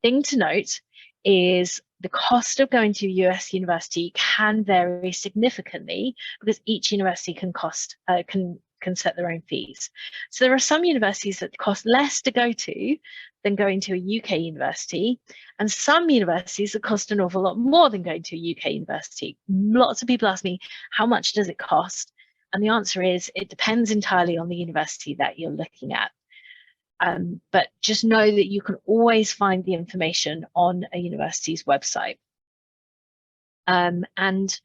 thing to note is the cost of going to a US university can vary significantly because each university can set their own fees. So there are some universities that cost less to go to than going to a UK university, and some universities that cost an awful lot more than going to a UK university. Lots of people ask me, how much does it cost? And the answer is, it depends entirely on the university that you're looking at. But just know that you can always find the information on a university's website. And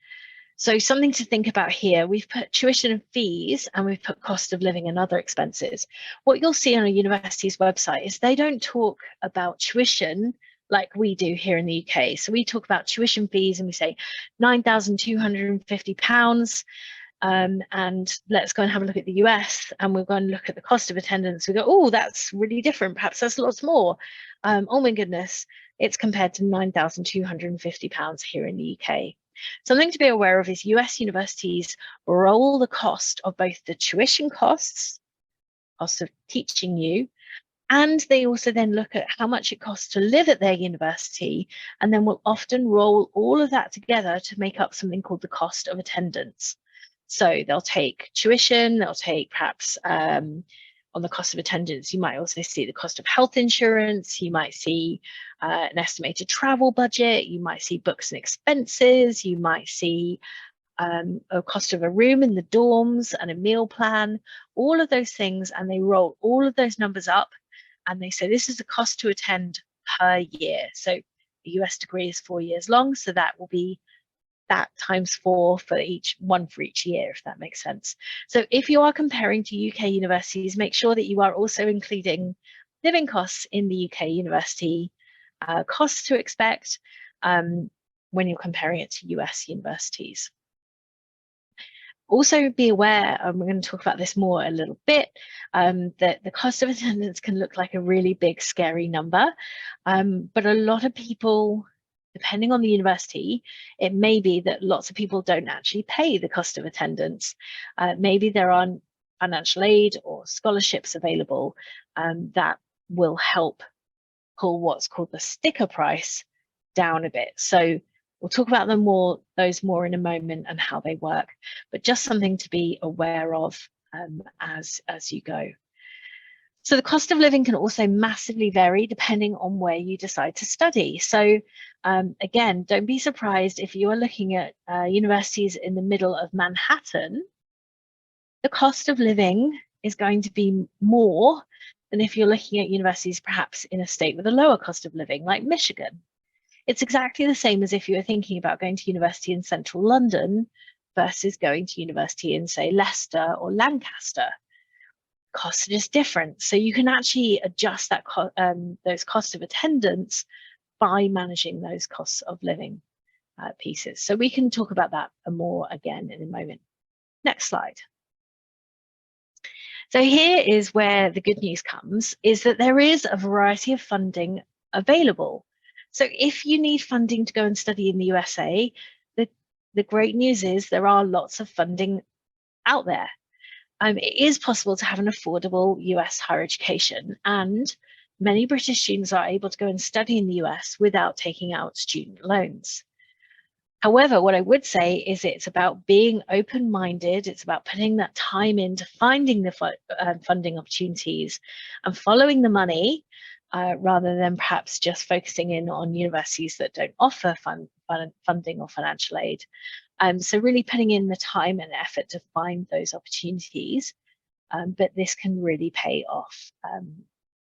so something to think about here, we've put tuition and fees and we've put cost of living and other expenses. What you'll see on a university's website is they don't talk about tuition like we do here in the UK. So we talk about tuition fees and we say £9,250. And let's go and have a look at the US, and we're going to look at the cost of attendance. We go, oh, that's really different. Perhaps that's lots more. Oh my goodness, it's compared to £9,250 here in the UK. Something to be aware of is US universities roll the cost of both the tuition costs, cost of teaching you, and they also then look at how much it costs to live at their university, and then will often roll all of that together to make up something called the cost of attendance. So they'll take tuition, they'll take perhaps on the cost of attendance, you might also see the cost of health insurance, you might see an estimated travel budget, you might see books and expenses, you might see a cost of a room in the dorms and a meal plan, all of those things, and they roll all of those numbers up and they say this is the cost to attend per year. So a US degree is 4 years long, so that will be that times 4 for each year, if that makes sense. So if you are comparing to UK universities, make sure that you are also including living costs in the UK university costs to expect when you're comparing it to US universities. Also be aware, and we're going to talk about this more a little bit, that the cost of attendance can look like a really big, scary number, but a lot of people, depending on the university, it may be that lots of people don't actually pay the cost of attendance. Maybe there are financial aid or scholarships available that will help pull what's called the sticker price down a bit. So we'll talk about those more in a moment and how they work, but just something to be aware of as you go. So the cost of living can also massively vary depending on where you decide to study. So again, don't be surprised if you are looking at universities in the middle of Manhattan, the cost of living is going to be more than if you're looking at universities perhaps in a state with a lower cost of living, like Michigan. It's exactly the same as if you were thinking about going to university in central London versus going to university in, say, Leicester or Lancaster. Costs are just different. So you can actually adjust that those costs of attendance by managing those costs of living pieces. So we can talk about that more again in a moment. Next slide. So here is where the good news comes, is that there is a variety of funding available. So if you need funding to go and study in the USA, the great news is there are lots of funding out there. It is possible to have an affordable US higher education, and many British students are able to go and study in the US without taking out student loans. However, what I would say is it's about being open-minded. It's about putting that time into finding the funding opportunities and following the money rather than perhaps just focusing in on universities that don't offer funding or financial aid. So really putting in the time and effort to find those opportunities, but this can really pay off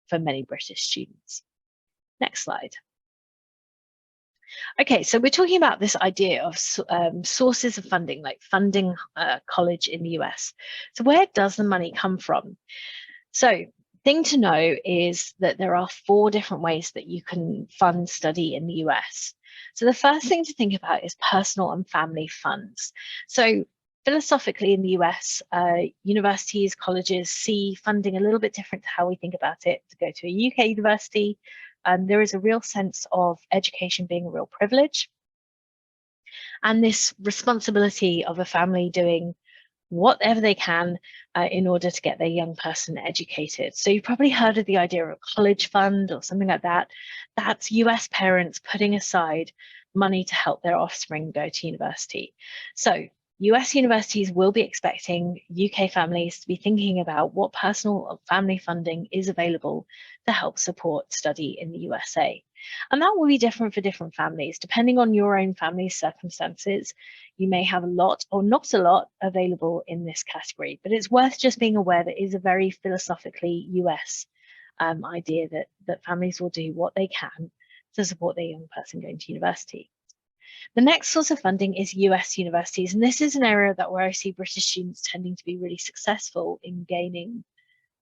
for many British students. Next slide. Okay, so we're talking about this idea of sources of funding, like funding college in the US. So where does the money come from? So thing to know is that there are 4 different ways that you can fund study in the US. So the first thing to think about is personal and family funds. So philosophically in the US, universities, colleges see funding a little bit different to how we think about it. To go to a UK university, there is a real sense of education being a real privilege, and this responsibility of a family doing whatever they can in order to get their young person educated. So you've probably heard of the idea of a college fund or something like that. That's US parents putting aside money to help their offspring go to university. So US universities will be expecting UK families to be thinking about what personal or family funding is available to help support study in the USA. And that will be different for different families. Depending on your own family's circumstances, you may have a lot or not a lot available in this category, but it's worth just being aware that it is a very philosophically US idea that families will do what they can to support their young person going to university. The next source of funding is US universities, and this is an area where I see British students tending to be really successful in gaining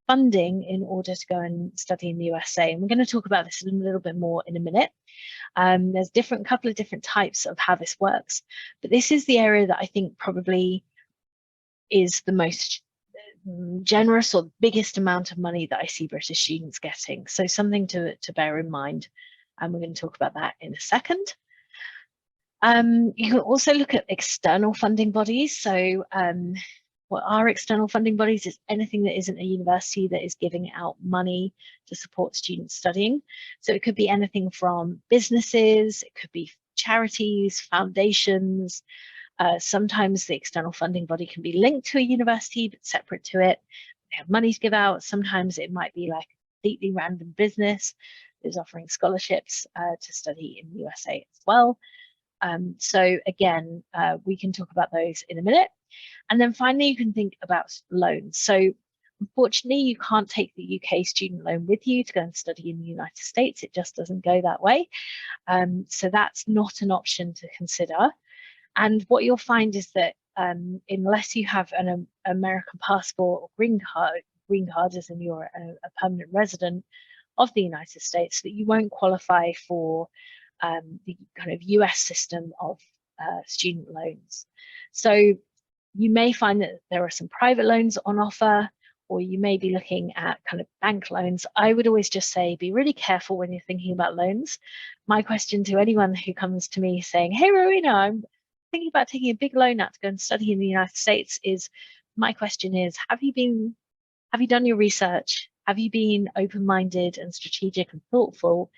funding in order to go and study in the USA. And we're going to talk about this a little bit more in a minute. There's couple of different types of how this works, but this is the area that I think probably is the most generous or biggest amount of money that I see British students getting. So something to bear in mind. And we're going to talk about that in a second. You can also look at external funding bodies. So what are external funding bodies is anything that isn't a university that is giving out money to support students studying. So it could be anything from businesses, it could be charities, foundations. Sometimes the external funding body can be linked to a university, but separate to it. They have money to give out. Sometimes it might be like a completely random business that is offering scholarships to study in the USA as well. So again, we can talk about those in a minute. And then finally, you can think about loans. So unfortunately, you can't take the UK student loan with you to go and study in the United States. It just doesn't go that way. So that's not an option to consider. And what you'll find is that unless you have an American passport or green card as in you're a permanent resident of the United States, that you won't qualify for the kind of US system of student loans. So you may find that there are some private loans on offer, or you may be looking at kind of bank loans. I would always just say, be really careful when you're thinking about loans. My question to anyone who comes to me saying, hey, Rowena, I'm thinking about taking a big loan out to go and study in the United States is, my question is, have you done your research? Have you been open-minded and strategic and thoughtful?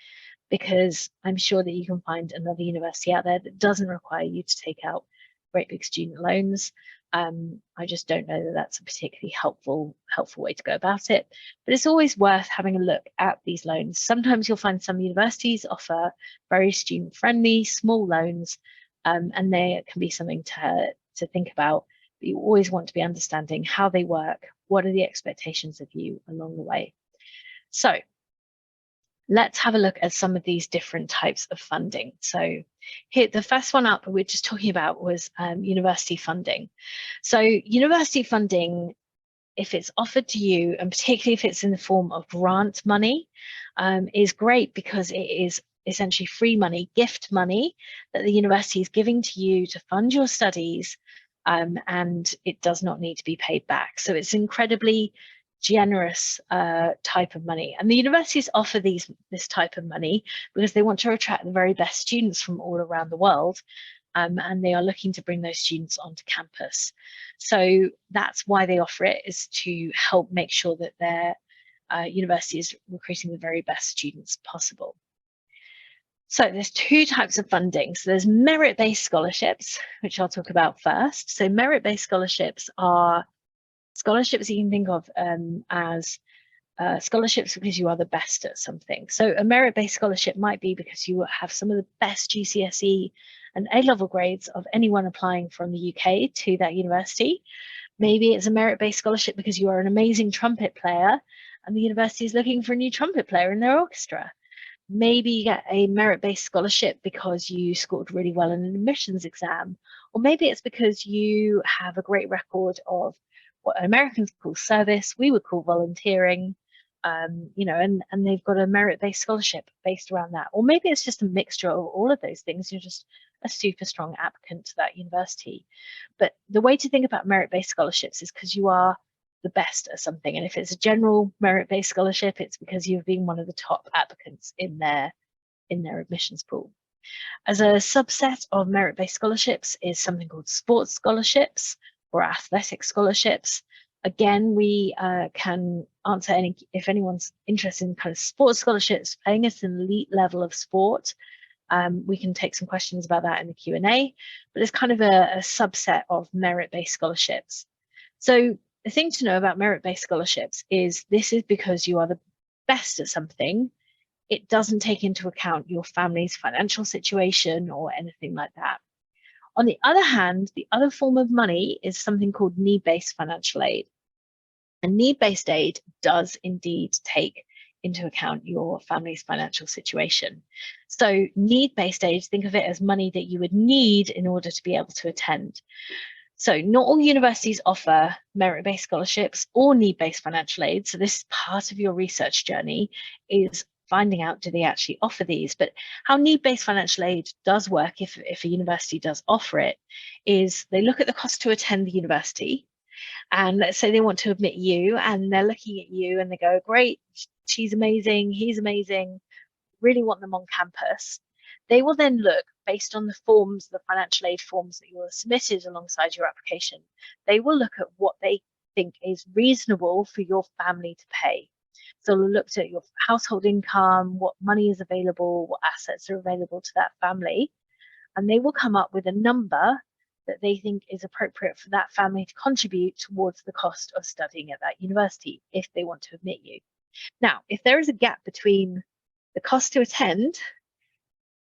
Because I'm sure that you can find another university out there that doesn't require you to take out great big student loans. I just don't know that that's a particularly helpful way to go about it. But it's always worth having a look at these loans. Sometimes you'll find some universities offer very student-friendly, small loans, and they can be something to think about. But you always want to be understanding how they work, what are the expectations of you along the way. So let's have a look at some of these different types of funding. So here, the first one up we're just talking about was university funding. So university funding, if it's offered to you, and particularly if it's in the form of grant money, is great because it is essentially free money, gift money that the university is giving to you to fund your studies, and it does not need to be paid back. So it's incredibly generous type of money, and the universities offer this type of money because they want to attract the very best students from all around the world, and they are looking to bring those students onto campus. So that's why they offer it, is to help make sure that their university is recruiting the very best students possible. So there's two types of funding. So there's merit-based scholarships, which I'll talk about first. So merit-based scholarships are scholarships you can think of as scholarships because you are the best at something. So a merit-based scholarship might be because you have some of the best GCSE and A-level grades of anyone applying from the UK to that university. Maybe it's a merit-based scholarship because you are an amazing trumpet player and the university is looking for a new trumpet player in their orchestra. Maybe you get a merit-based scholarship because you scored really well in an admissions exam, or maybe it's because you have a great record of what Americans call service, we would call volunteering, you know, and they've got a merit-based scholarship based around that. Or maybe it's just a mixture of all of those things. You're just a super strong applicant to that university. But the way to think about merit-based scholarships is because you are the best at something. And if it's a general merit-based scholarship, it's because you've been one of the top applicants in their admissions pool. As a subset of merit-based scholarships is something called sports scholarships or athletic scholarships. Again, we can answer if anyone's interested in kind of sports scholarships, playing at an elite level of sport. We can take some questions about that in the Q&A, but it's kind of a subset of merit-based scholarships. So the thing to know about merit-based scholarships is this is because you are the best at something. It doesn't take into account your family's financial situation or anything like that. On the other hand, the other form of money is something called need-based financial aid. And need-based aid does indeed take into account your family's financial situation. So need-based aid, think of it as money that you would need in order to be able to attend. So not all universities offer merit-based scholarships or need-based financial aid. So this is part of your research journey, is finding out, do they actually offer these? But how need-based financial aid does work, if a university does offer it, is they look at the cost to attend the university. And let's say they want to admit you, and they're looking at you and they go, great, she's amazing, he's amazing, really want them on campus. They will then look, based on the forms, the financial aid forms that you have submitted alongside your application, they will look at what they think is reasonable for your family to pay. So they'll look at your household income, what money is available, what assets are available to that family, and they will come up with a number that they think is appropriate for that family to contribute towards the cost of studying at that university if they want to admit you. Now, if there is a gap between the cost to attend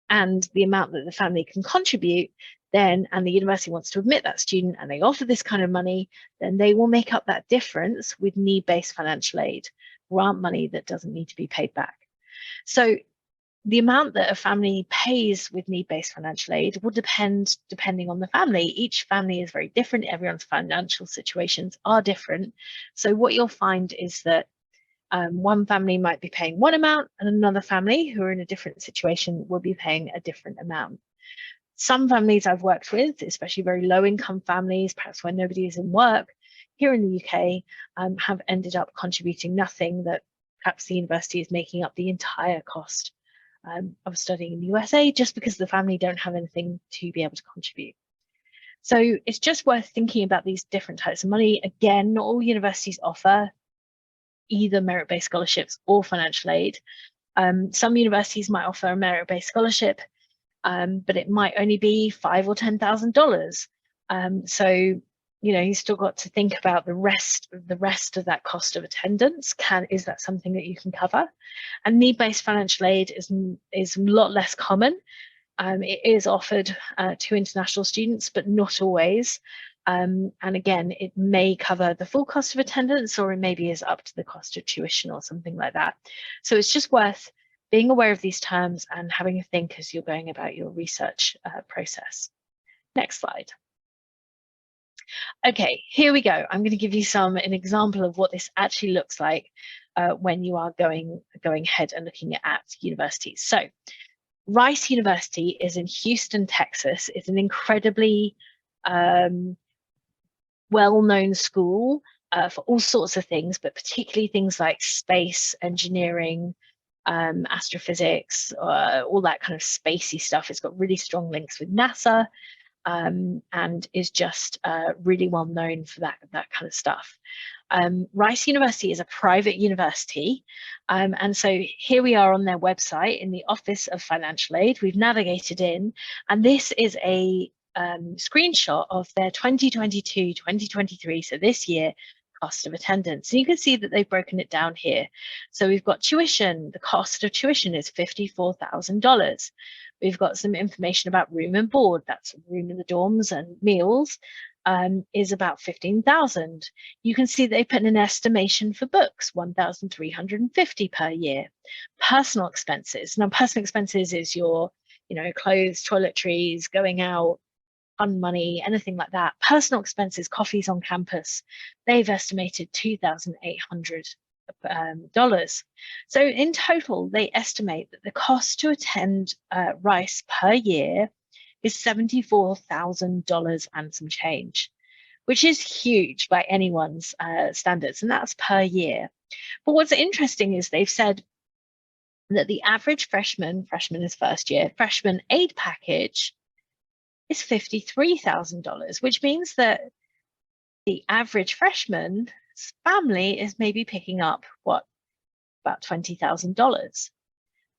and the amount that the family can contribute, then, and the university wants to admit that student and they offer this kind of money, then they will make up that difference with need-based financial aid, grant money that doesn't need to be paid back. So the amount that a family pays with need-based financial aid will depending on the family. Each family is very different. Everyone's financial situations are different. So what you'll find is that one family might be paying one amount and another family who are in a different situation will be paying a different amount. Some families I've worked with, especially very low income families, perhaps when nobody is in work here in the UK, have ended up contributing nothing, that perhaps the university is making up the entire cost of studying in the USA just because the family don't have anything to be able to contribute. So it's just worth thinking about these different types of money. Again, not all universities offer either merit-based scholarships or financial aid. Some universities might offer a merit-based scholarship, but it might only be $5,000 or $10,000. So you know, you still got to think about the rest of that cost of attendance. Is that something that you can cover? And need-based financial aid is a lot less common. It is offered to international students, but not always. And again, it may cover the full cost of attendance, or it maybe is up to the cost of tuition or something like that. So it's just worth being aware of these terms and having a think as you're going about your research process. Next slide. Okay, here we go. I'm going to give you an example of what this actually looks like when you are going ahead and looking at universities. So Rice University is in Houston, Texas. It's an incredibly well-known school for all sorts of things, but particularly things like space, engineering, astrophysics, all that kind of spacey stuff. It's got really strong links with NASA. And is just really well known for that kind of stuff. Rice University is a private university, and so here we are on their website in the Office of Financial Aid. We've navigated in, and this is a screenshot of their 2022-2023, so this year, cost of attendance. And you can see that they've broken it down here. So we've got tuition. The cost of tuition is $54,000. We've got some information about room and board. That's room in the dorms, and meals is about $15,000. You can see they put in an estimation for books, $1,350 per year. Personal expenses. Now, personal expenses is your, clothes, toiletries, going out, fun money, anything like that. Personal expenses, coffees on campus, they've estimated $2,800. So in total, they estimate that the cost to attend Rice per year is $74,000 and some change, which is huge by anyone's standards, and that's per year. But what's interesting is they've said that the average freshman is first year, freshman aid package is $53,000, which means that the average freshman's family is maybe picking up about $20,000.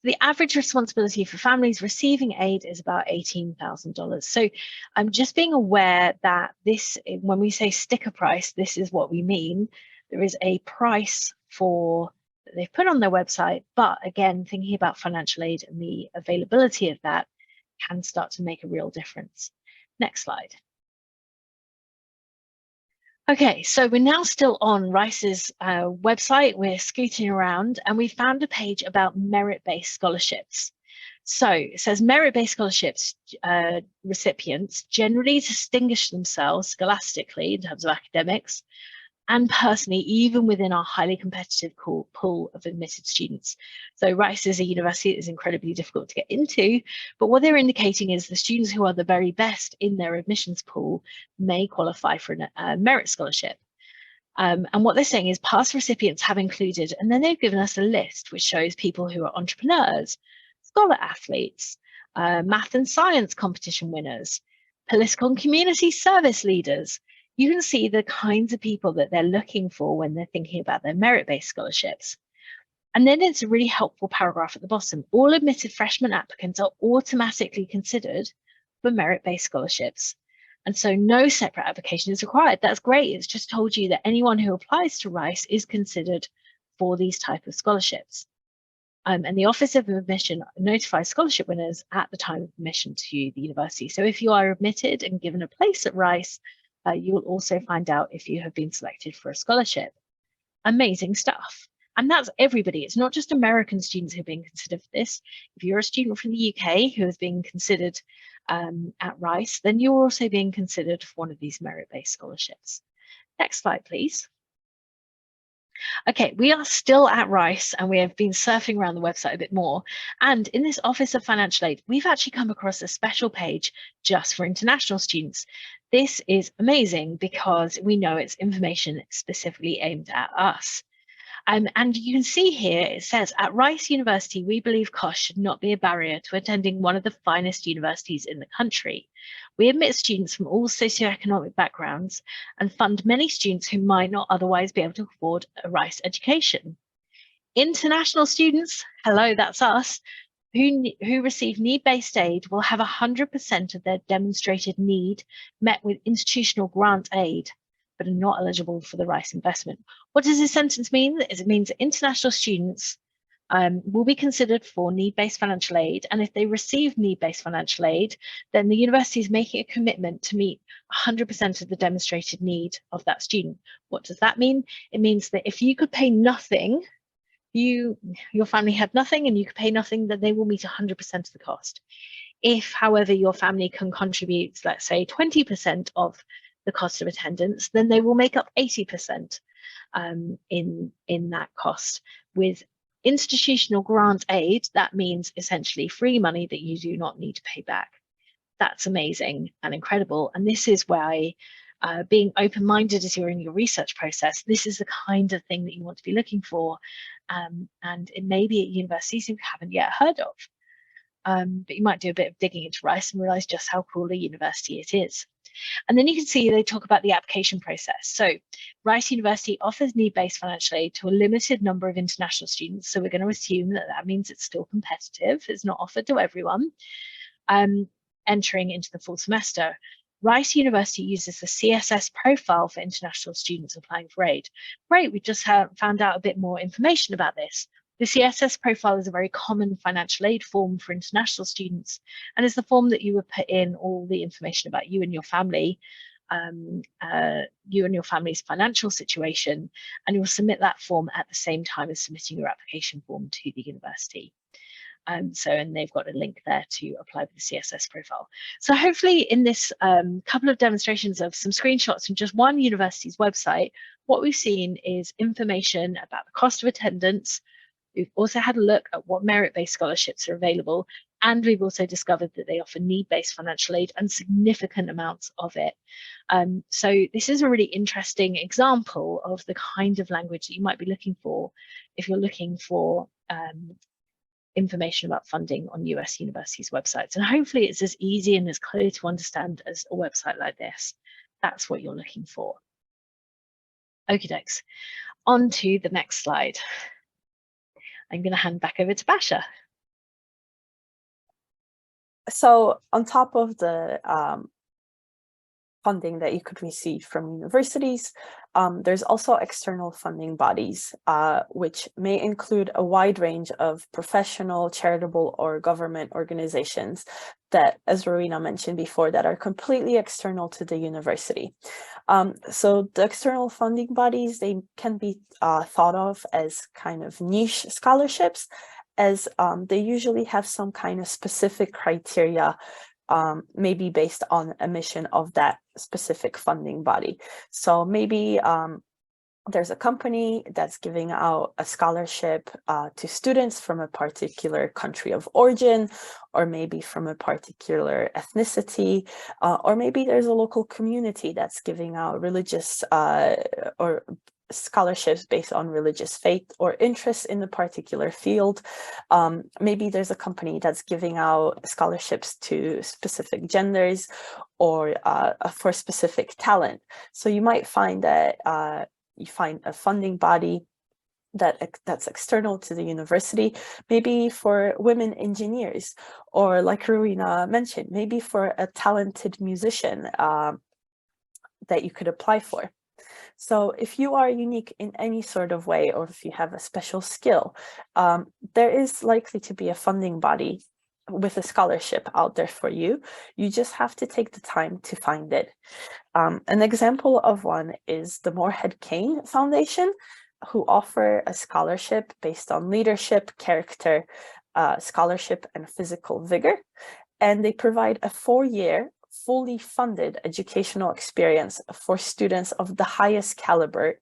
The average responsibility for families receiving aid is about $18,000. So I'm just being aware that this, when we say sticker price, this is what we mean. There is a price that they've put on their website, but again, thinking about financial aid and the availability of that can start to make a real difference. Next slide. Okay, so we're now still on Rice's website. We're scooting around and we found a page about merit-based scholarships. So it says merit-based scholarships recipients generally distinguish themselves scholastically in terms of academics and personally, even within our highly competitive pool of admitted students. So Rice is a university that is incredibly difficult to get into, but what they're indicating is the students who are the very best in their admissions pool may qualify for a merit scholarship. And what they're saying is past recipients have included, and then they've given us a list which shows people who are entrepreneurs, scholar athletes, math and science competition winners, political and community service leaders. You can see the kinds of people that they're looking for when they're thinking about their merit-based scholarships. And then it's a really helpful paragraph at the bottom. All admitted freshman applicants are automatically considered for merit-based scholarships. And so no separate application is required. That's great. It's just told you that anyone who applies to Rice is considered for these type of scholarships. And the Office of Admission notifies scholarship winners at the time of admission to the university. So if you are admitted and given a place at Rice, you will also find out if you have been selected for a scholarship. Amazing stuff. And that's everybody. It's not just American students who are being considered for this. If you're a student from the UK who is being considered at Rice, then you're also being considered for one of these merit-based scholarships. Next slide, please. Okay, we are still at Rice and we have been surfing around the website a bit more. And in this Office of Financial Aid, we've actually come across a special page just for international students. This is amazing because we know it's information specifically aimed at us. And you can see here, it says, at Rice University, we believe cost should not be a barrier to attending one of the finest universities in the country. We admit students from all socioeconomic backgrounds and fund many students who might not otherwise be able to afford a Rice education. International students, hello, that's us, who receive need-based aid will have 100% of their demonstrated need met with institutional grant aid, but are not eligible for the Rice investment. What does this sentence mean? It means that international students will be considered for need-based financial aid. And if they receive need-based financial aid, then the university is making a commitment to meet 100% of the demonstrated need of that student. What does that mean? It means that if you could pay nothing, your family had nothing and you could pay nothing, then they will meet 100% of the cost. If, however, your family can contribute, let's say 20% of the cost of attendance, then they will make up 80% in that cost. With institutional grant aid, that means essentially free money that you do not need to pay back. That's amazing and incredible. And this is why being open-minded as you're in your research process, this is the kind of thing that you want to be looking for. And it may be at universities you haven't yet heard of. But you might do a bit of digging into Rice and realize just how cool a university it is. And then you can see they talk about the application process. So Rice University offers need-based financial aid to a limited number of international students. So we're going to assume that that means it's still competitive. It's not offered to everyone entering into the full semester. Rice University uses the CSS profile for international students applying for aid. Great, we just found out a bit more information about this. The CSS profile is a very common financial aid form for international students and is the form that you would put in all the information about you and your family, you and your family's financial situation, and you'll submit that form at the same time as submitting your application form to the university. And they've got a link there to apply with the CSS profile. So hopefully in this couple of demonstrations of some screenshots from just one university's website, what we've seen is information about the cost of attendance. We've also had a look at what merit-based scholarships are available, and we've also discovered that they offer need-based financial aid and significant amounts of it. So this is a really interesting example of the kind of language that you might be looking for if you're looking for information about funding on US universities' websites. And hopefully it's as easy and as clear to understand as a website like this. That's what you're looking for. Okie dokes. On to the next slide. I'm going to hand back over to Basha. So on top of the funding that you could receive from universities. There's also external funding bodies, which may include a wide range of professional, charitable, or government organizations that, as Rowena mentioned before, that are completely external to the university. So the external funding bodies, they can be thought of as kind of niche scholarships, as they usually have some kind of specific criteria, maybe based on a mission of that specific funding body. So maybe there's a company that's giving out a scholarship to students from a particular country of origin, or maybe from a particular ethnicity, or maybe there's a local community that's giving out religious or scholarships based on religious faith or interest in a particular field. Maybe there's a company that's giving out scholarships to specific genders or for specific talent. So you might find that you find a funding body that's external to the university, maybe for women engineers, or like Rowena mentioned, maybe for a talented musician that you could apply for. So if you are unique in any sort of way, or if you have a special skill, there is likely to be a funding body with a scholarship out there for you. You just have to take the time to find it. An example of one is the Morehead Cain Foundation, who offer a scholarship based on leadership, character, scholarship, and physical vigor. And they provide a 4-year, fully funded educational experience for students of the highest caliber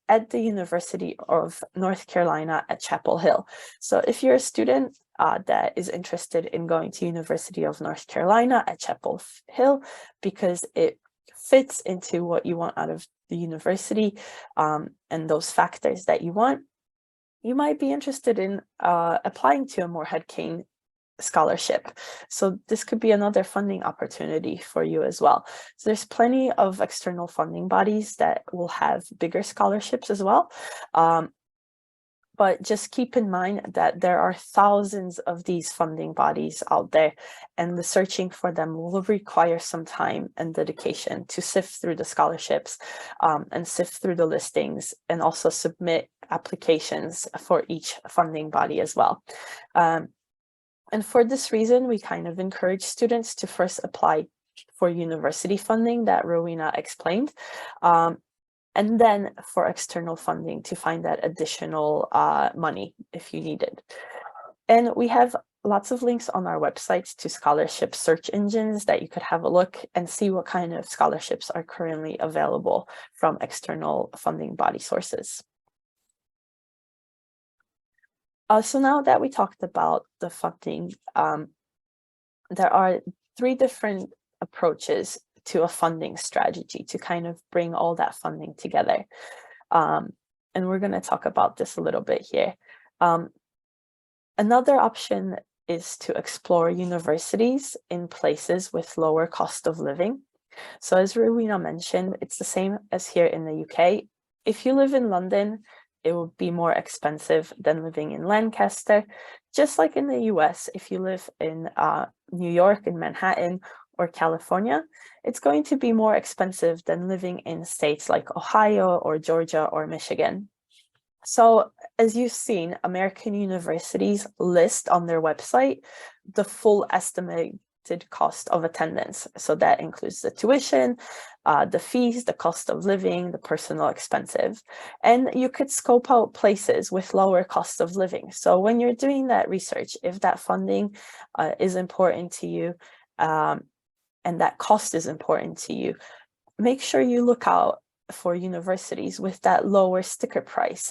at the University of North Carolina at Chapel Hill. So if you're a student that is interested in going to University of North Carolina at Chapel Hill because it fits into what you want out of the university and those factors that you want, you might be interested in applying to a Morehead Cain scholarship. So this could be another funding opportunity for you as well. So there's plenty of external funding bodies that will have bigger scholarships as well. But just keep in mind that there are thousands of these funding bodies out there, and the searching for them will require some time and dedication to sift through the scholarships and sift through the listings, and also submit applications for each funding body as well. And for this reason, we kind of encourage students to first apply for university funding that Rowena explained, and then for external funding to find that additional money if you need it. And we have lots of links on our websites to scholarship search engines that you could have a look and see what kind of scholarships are currently available from external funding body sources. So now that we talked about the funding, there are 3 different approaches to a funding strategy to kind of bring all that funding together. And we're going to talk about this a little bit here. Another option is to explore universities in places with lower cost of living. So as Rowena mentioned, it's the same as here in the UK. If you live in London, it will be more expensive than living in Lancaster. Just like in the US, if you live in New York, in Manhattan, or California, it's going to be more expensive than living in states like Ohio or Georgia or Michigan. So as you've seen, American universities list on their website the full estimated cost of attendance. So that includes the tuition, the fees, the cost of living, the personal expenses. And you could scope out places with lower cost of living. So when you're doing that research, if that funding is important to you, and that cost is important to you, make sure you look out for universities with that lower sticker price.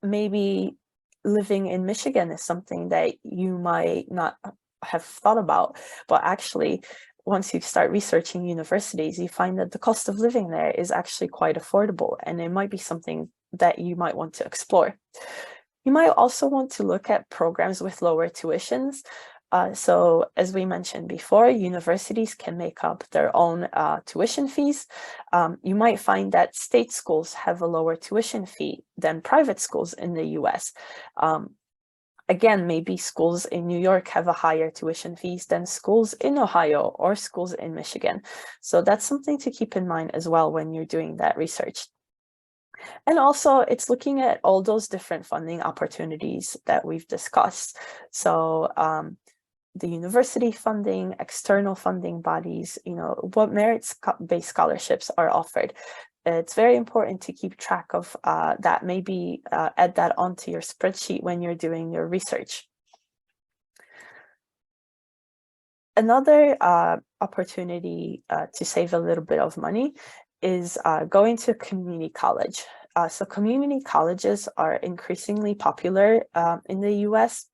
Maybe living in Michigan is something that you might not have thought about, but actually, once you start researching universities, you find that the cost of living there is actually quite affordable, and it might be something that you might want to explore. You might also want to look at programs with lower tuitions. So as we mentioned before, universities can make up their own tuition fees. You might find that state schools have a lower tuition fee than private schools in the US. Again, maybe schools in New York have a higher tuition fees than schools in Ohio or schools in Michigan. So that's something to keep in mind as well when you're doing that research. And also it's looking at all those different funding opportunities that we've discussed. So the university funding, external funding bodies, what merit-based scholarships are offered. It's very important to keep track of that. Maybe add that onto your spreadsheet when you're doing your research. Another opportunity to save a little bit of money is going to community college. So community colleges are increasingly popular in the US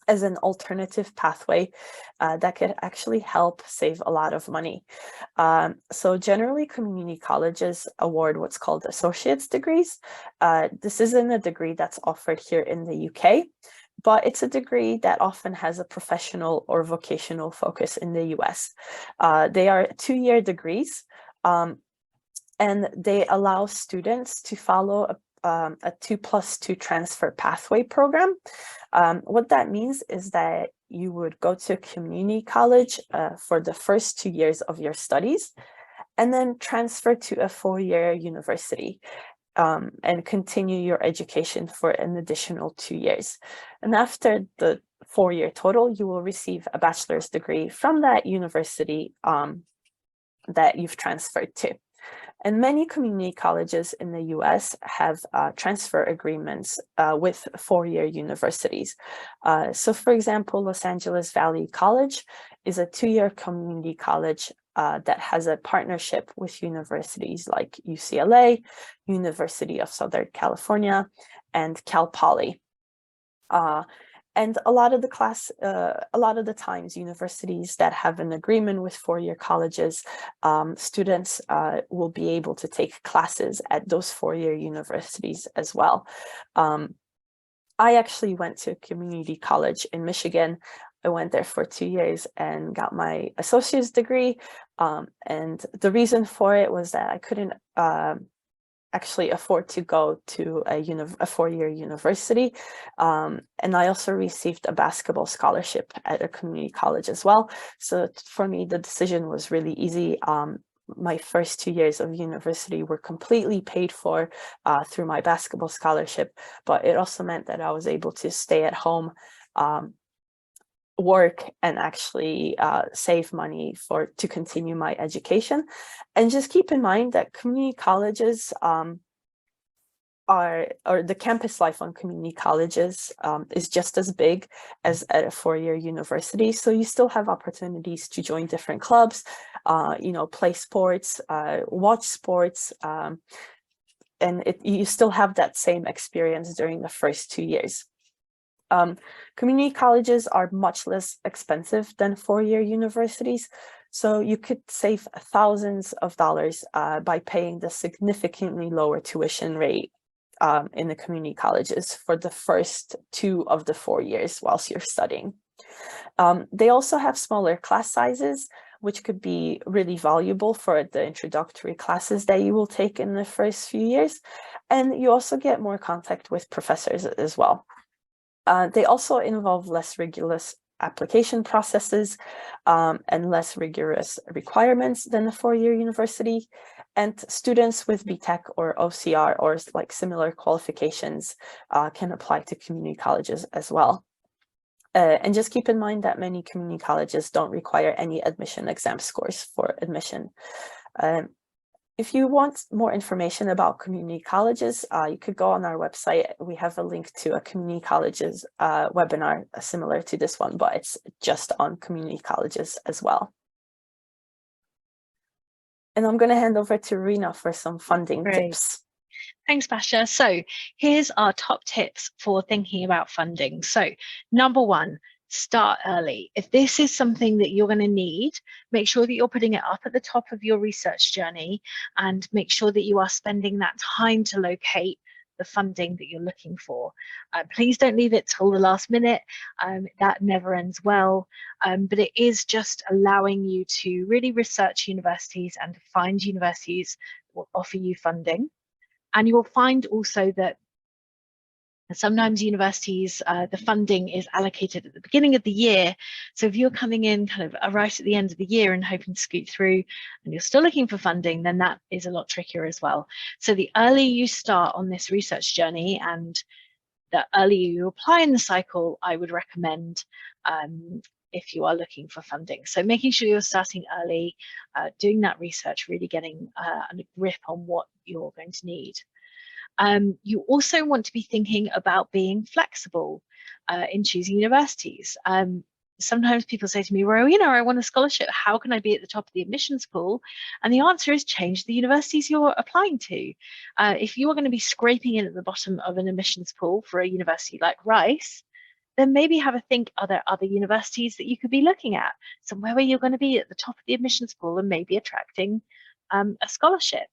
as an alternative pathway that could actually help save a lot of money. So generally, community colleges award what's called associate's degrees. This isn't a degree that's offered here in the UK, but it's a degree that often has a professional or vocational focus in the US. They are 2-year degrees, and they allow students to follow a 2+2 transfer pathway program. What that means is that you would go to community college for the first 2 years of your studies, and then transfer to a 4-year university and continue your education for an additional 2 years. And after the 4-year total, you will receive a bachelor's degree from that university that you've transferred to. And many community colleges in the US have transfer agreements with 4-year universities. So for example, Los Angeles Valley College is a 2-year community college that has a partnership with universities like UCLA, University of Southern California, and Cal Poly. And a lot of the times, universities that have an agreement with 4-year colleges, students will be able to take classes at those 4-year universities as well. I actually went to community college in Michigan. I went there for 2 years and got my associate's degree. And the reason for it was that I couldn't actually afford to go to a 4-year university. And I also received a basketball scholarship at a community college as well. So for me, the decision was really easy. My first 2 years of university were completely paid for through my basketball scholarship, but it also meant that I was able to stay at home, work, and actually save money to continue my education. And just keep in mind that community colleges or the campus life on community colleges is just as big as at a 4-year university. So you still have opportunities to join different clubs, play sports, watch sports, and you still have that same experience during the first 2 years. Community colleges are much less expensive than 4-year universities, so you could save thousands of dollars by paying the significantly lower tuition rate in the community colleges for the first 2 of the 4 years whilst you're studying. They also have smaller class sizes, which could be really valuable for the introductory classes that you will take in the first few years. And you also get more contact with professors as well. They also involve less rigorous application processes and less rigorous requirements than a 4-year university. And students with BTech or OCR or like similar qualifications can apply to community colleges as well. And just keep in mind that many community colleges don't require any admission exam scores for admission. If you want more information about community colleges, you could go on our website. We have a link to a community colleges webinar similar to this one, but it's just on community colleges as well. And I'm going to hand over to Rina for some funding tips. Thanks, Basha. So here's our top tips for thinking about funding. So number 1, start early. If this is something that you're going to need, make sure that you're putting it up at the top of your research journey and make sure that you are spending that time to locate the funding that you're looking for. Please don't leave it till the last minute. That never ends well, but it is just allowing you to really research universities and find universities that will offer you funding. And you will find also that And sometimes universities, the funding is allocated at the beginning of the year. So if you're coming in kind of right at the end of the year and hoping to scoot through and you're still looking for funding, then that is a lot trickier as well. So the earlier you start on this research journey and the earlier you apply in the cycle, I would recommend if you are looking for funding. So making sure you're starting early, doing that research, really getting a grip on what you're going to need. You also want to be thinking about being flexible in choosing universities. Sometimes people say to me, Rowena, I want a scholarship. How can I be at the top of the admissions pool? And the answer is change the universities you're applying to. If you are going to be scraping in at the bottom of an admissions pool for a university like Rice, then maybe have a think, are there other universities that you could be looking at? Somewhere where you're going to be at the top of the admissions pool and maybe attracting a scholarship.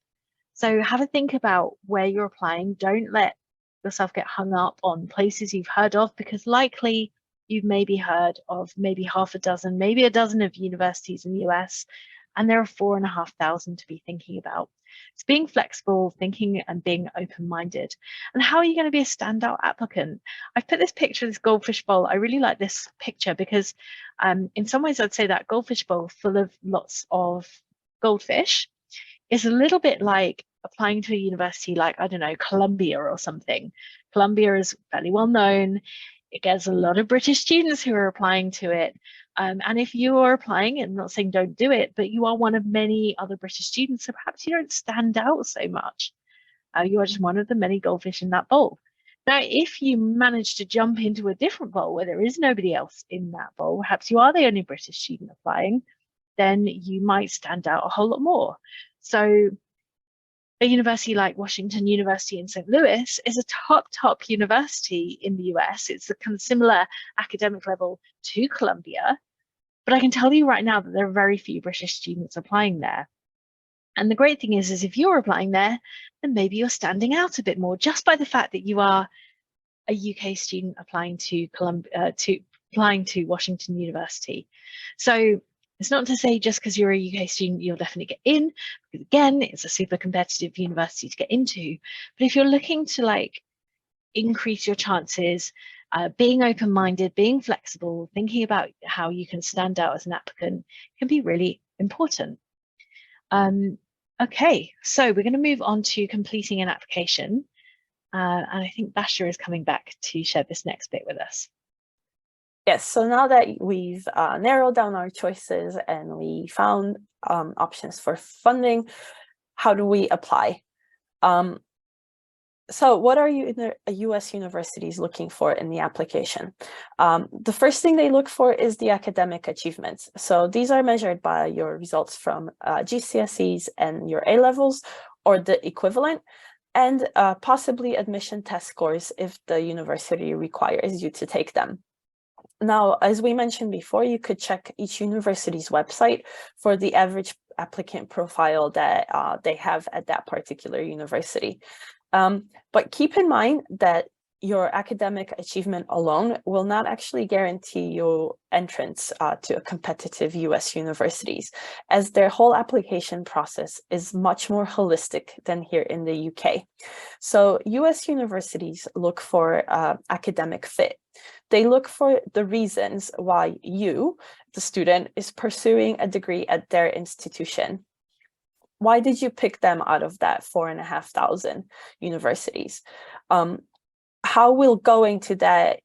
So have a think about where you're applying. Don't let yourself get hung up on places you've heard of, because likely you've maybe heard of maybe half a dozen, maybe a dozen of universities in the US, and there are 4,500 to be thinking about. It's being flexible, thinking and being open-minded. And how are you going to be a standout applicant? I've put this picture of this goldfish bowl. I really like this picture because in some ways I'd say that goldfish bowl full of lots of goldfish is a little bit like applying to a university like, I don't know, Columbia or something. Columbia is fairly well known. It gets a lot of British students who are applying to it. And if you are applying, and I'm not saying don't do it, but you are one of many other British students, so perhaps you don't stand out so much. You are just one of the many goldfish in that bowl. Now, if you manage to jump into a different bowl where there is nobody else in that bowl, perhaps you are the only British student applying, then you might stand out a whole lot more. So a university like Washington University in St. Louis is a top university in the US. It's a kind of similar academic level to Columbia, but I can tell you right now that there are very few British students applying there. And the great thing is if you're applying there, then maybe you're standing out a bit more just by the fact that you are a UK student applying to Washington University. So it's not to say just because you're a UK student, you'll definitely get in, because again, it's a super competitive university to get into. But if you're looking to like increase your chances, being open-minded, being flexible, thinking about how you can stand out as an applicant can be really important. Okay, so we're going to move on to completing an application. And I think Basha is coming back to share this next bit with us. Yes, so now that we've narrowed down our choices and we found options for funding, how do we apply? So what are US universities looking for in the application? The first thing they look for is the academic achievements. So these are measured by your results from GCSEs and your A-levels or the equivalent, and possibly admission test scores if the university requires you to take them. Now, as we mentioned before, you could check each university's website for the average applicant profile that they have at that particular university. But keep in mind that your academic achievement alone will not actually guarantee you entrance to a competitive US universities, as their whole application process is much more holistic than here in the UK. So US universities look for academic fit. They look for the reasons why you, the student, is pursuing a degree at their institution. Why did you pick them out of that 4,500 universities? How will going to that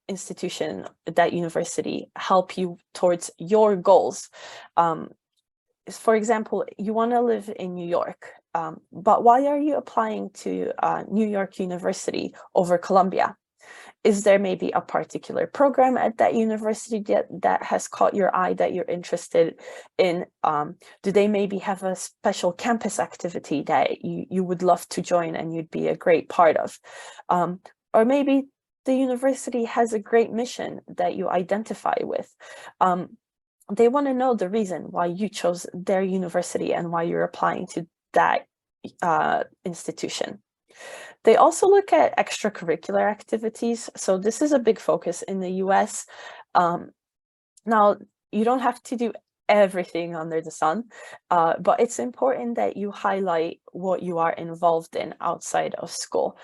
institution, that university, help you towards your goals? For example, you want to live in New York, but why are you applying to New York University over Columbia? Is there maybe a particular program at that university that has caught your eye that you're interested in? Do they maybe have a special campus activity that you would love to join and you'd be a great part of? Or maybe the university has a great mission that you identify with. They want to know the reason why you chose their university and why you're applying to that institution. They also look at extracurricular activities. So this is a big focus in the US. Now, you don't have to do everything under the sun, but it's important that you highlight what you are involved in outside of school.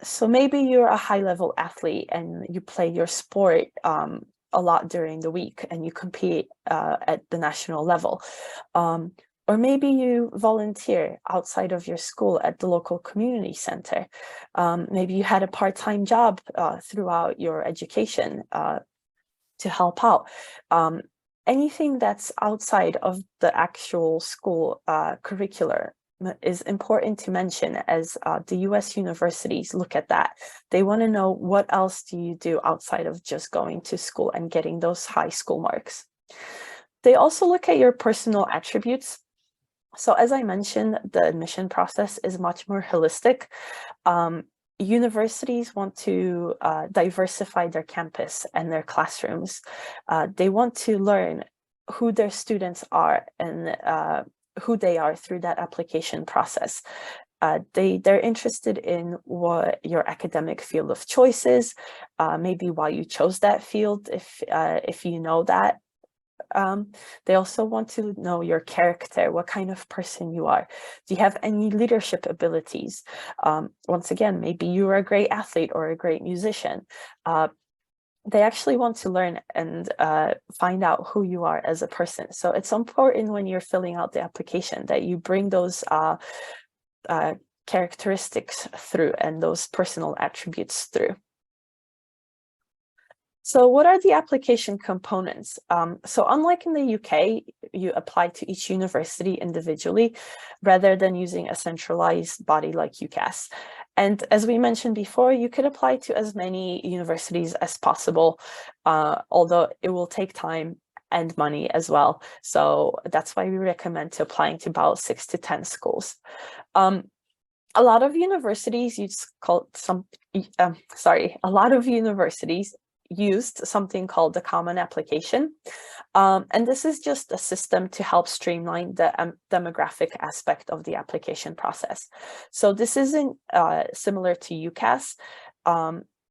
So maybe you're a high-level athlete and you play your sport a lot during the week and you compete at the national level. Or maybe you volunteer outside of your school at the local community center. Maybe you had a part-time job throughout your education to help out. Anything that's outside of the actual school curricular is important to mention, as the US universities look at that. They want to know, what else do you do outside of just going to school and getting those high school marks? They also look at your personal attributes. So as I mentioned, the admission process is much more holistic. Universities want to diversify their campus and their classrooms. They want to learn who their students are and who they are through that application process. They're interested in what your academic field of choice is, maybe why you chose that field, if you know that. They also want to know your character, what kind of person you are. Do you have any leadership abilities? Once again, maybe you're a great athlete or a great musician. They actually want to learn and find out who you are as a person. So it's important when you're filling out the application that you bring those characteristics through and those personal attributes through. So what are the application components? So unlike in the UK, you apply to each university individually rather than using a centralized body like UCAS. And as we mentioned before, you could apply to as many universities as possible, although it will take time and money as well. So that's why we recommend to applying to about 6 to 10 schools. A lot of universities used something called the Common Application. And this is just a system to help streamline the demographic aspect of the application process. So this isn't similar to UCAS,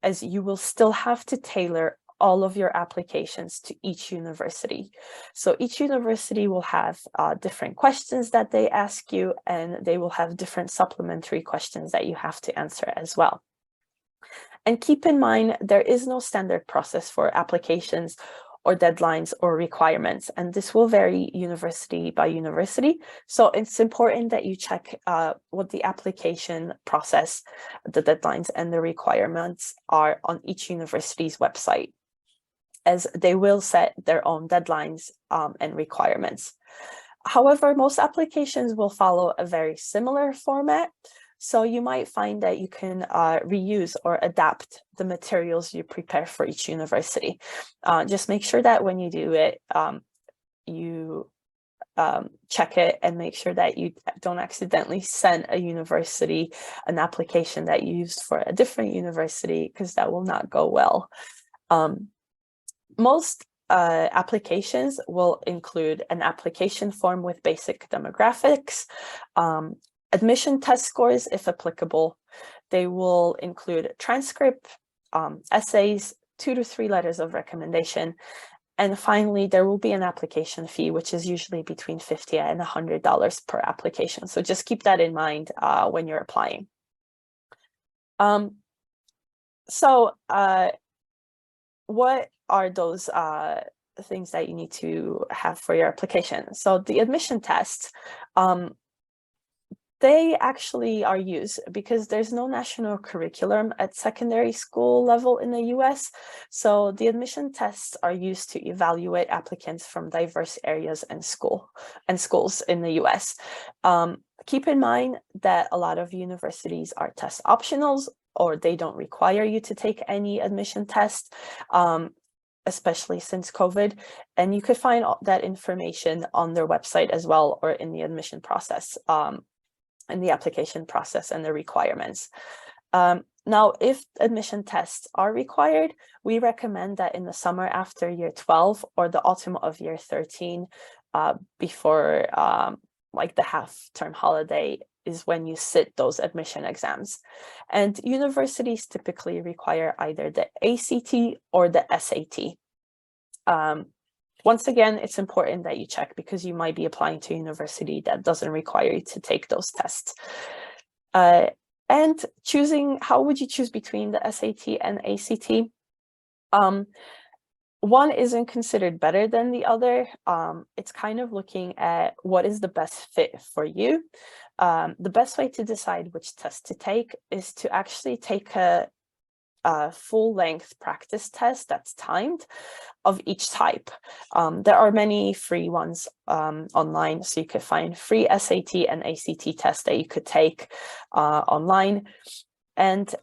as you will still have to tailor all of your applications to each university. So each university will have different questions that they ask you, and they will have different supplementary questions that you have to answer as well. And keep in mind, there is no standard process for applications or deadlines or requirements, and this will vary university by university. So it's important that you check what the application process, the deadlines and the requirements are on each university's website, as they will set their own deadlines and requirements. However, most applications will follow a very similar format. So you might find that you can reuse or adapt the materials you prepare for each university. Just make sure that when you do it, you check it and make sure that you don't accidentally send a university an application that you used for a different university, because that will not go well. Most applications will include an application form with basic demographics, admission test scores, if applicable. They will include transcript, essays, 2 to 3 letters of recommendation. And finally, there will be an application fee, which is usually between $50 and $100 per application. So just keep that in mind when you're applying. What are those things that you need to have for your application? So the admission tests, they actually are used because there's no national curriculum at secondary school level in the US. So the admission tests are used to evaluate applicants from diverse areas and schools in the US. Keep in mind that a lot of universities are test optionals, or they don't require you to take any admission test, especially since COVID. And you could find that information on their website as well, or in the admission process, in the application process and the requirements. Now, if admission tests are required, we recommend that in the summer after year 12 or the autumn of year 13, before like the half-term holiday, is when you sit those admission exams. And universities typically require either the ACT or the SAT. once again, it's important that you check because you might be applying to a university that doesn't require you to take those tests. And choosing, how would you choose between the SAT and ACT? One isn't considered better than the other. It's kind of looking at what is the best fit for you. The best way to decide which test to take is to actually take a full-length practice test that's timed of each type. There are many free ones online, so you could find free SAT and ACT tests that you could take online. And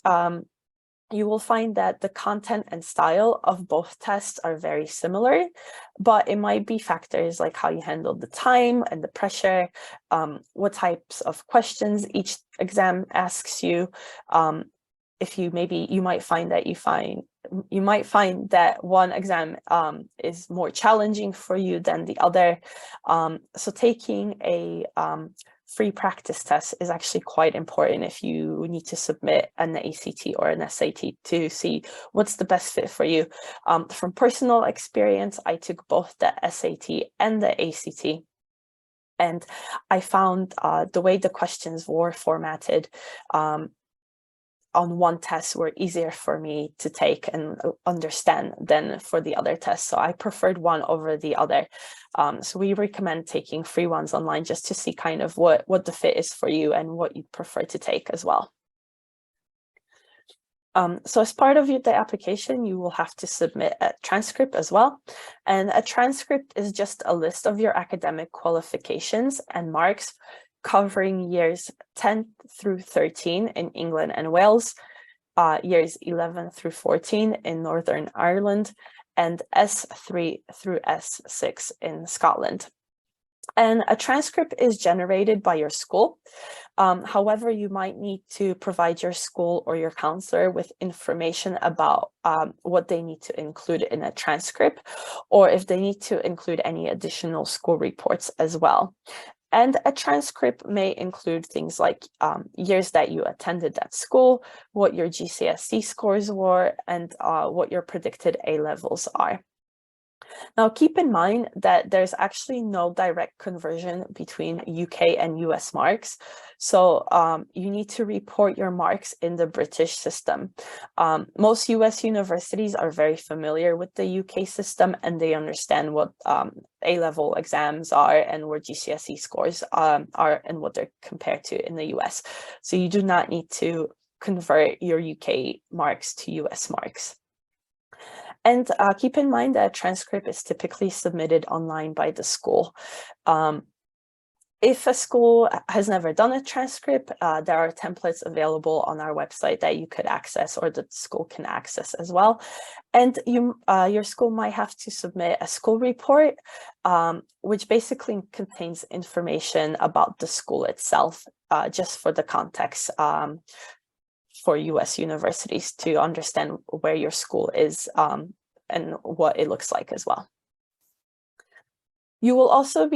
you will find that the content and style of both tests are very similar, but it might be factors like how you handle the time and the pressure, what types of questions each exam asks you. If you might find that one exam is more challenging for you than the other. So taking a free practice test is actually quite important if you need to submit an ACT or an SAT to see what's the best fit for you. From personal experience, I took both the SAT and the ACT. And I found the way the questions were formatted on one test were easier for me to take and understand than for the other test. So I preferred one over the other. So we recommend taking free ones online just to see kind of what the fit is for you and what you prefer to take as well. So as part of the application, you will have to submit a transcript as well. And a transcript is just a list of your academic qualifications and marks covering years 10 through 13 in England and Wales, years 11 through 14 in Northern Ireland, and S3 through S6 in Scotland. And a transcript is generated by your school. However, you might need to provide your school or your counselor with information about what they need to include in a transcript, or if they need to include any additional school reports as well. And a transcript may include things like years that you attended that school, what your GCSE scores were, and what your predicted A-levels are. Now, keep in mind that there's actually no direct conversion between UK and US marks. So you need to report your marks in the British system. Most US universities are very familiar with the UK system, and they understand what A-level exams are and where GCSE scores are and what they're compared to in the US. So you do not need to convert your UK marks to US marks. And keep in mind that a transcript is typically submitted online by the school. If a school has never done a transcript, there are templates available on our website that you could access or the school can access as well. And your school might have to submit a school report, which basically contains information about the school itself, just for the context for US universities to understand where your school is and what it looks like as well. You will also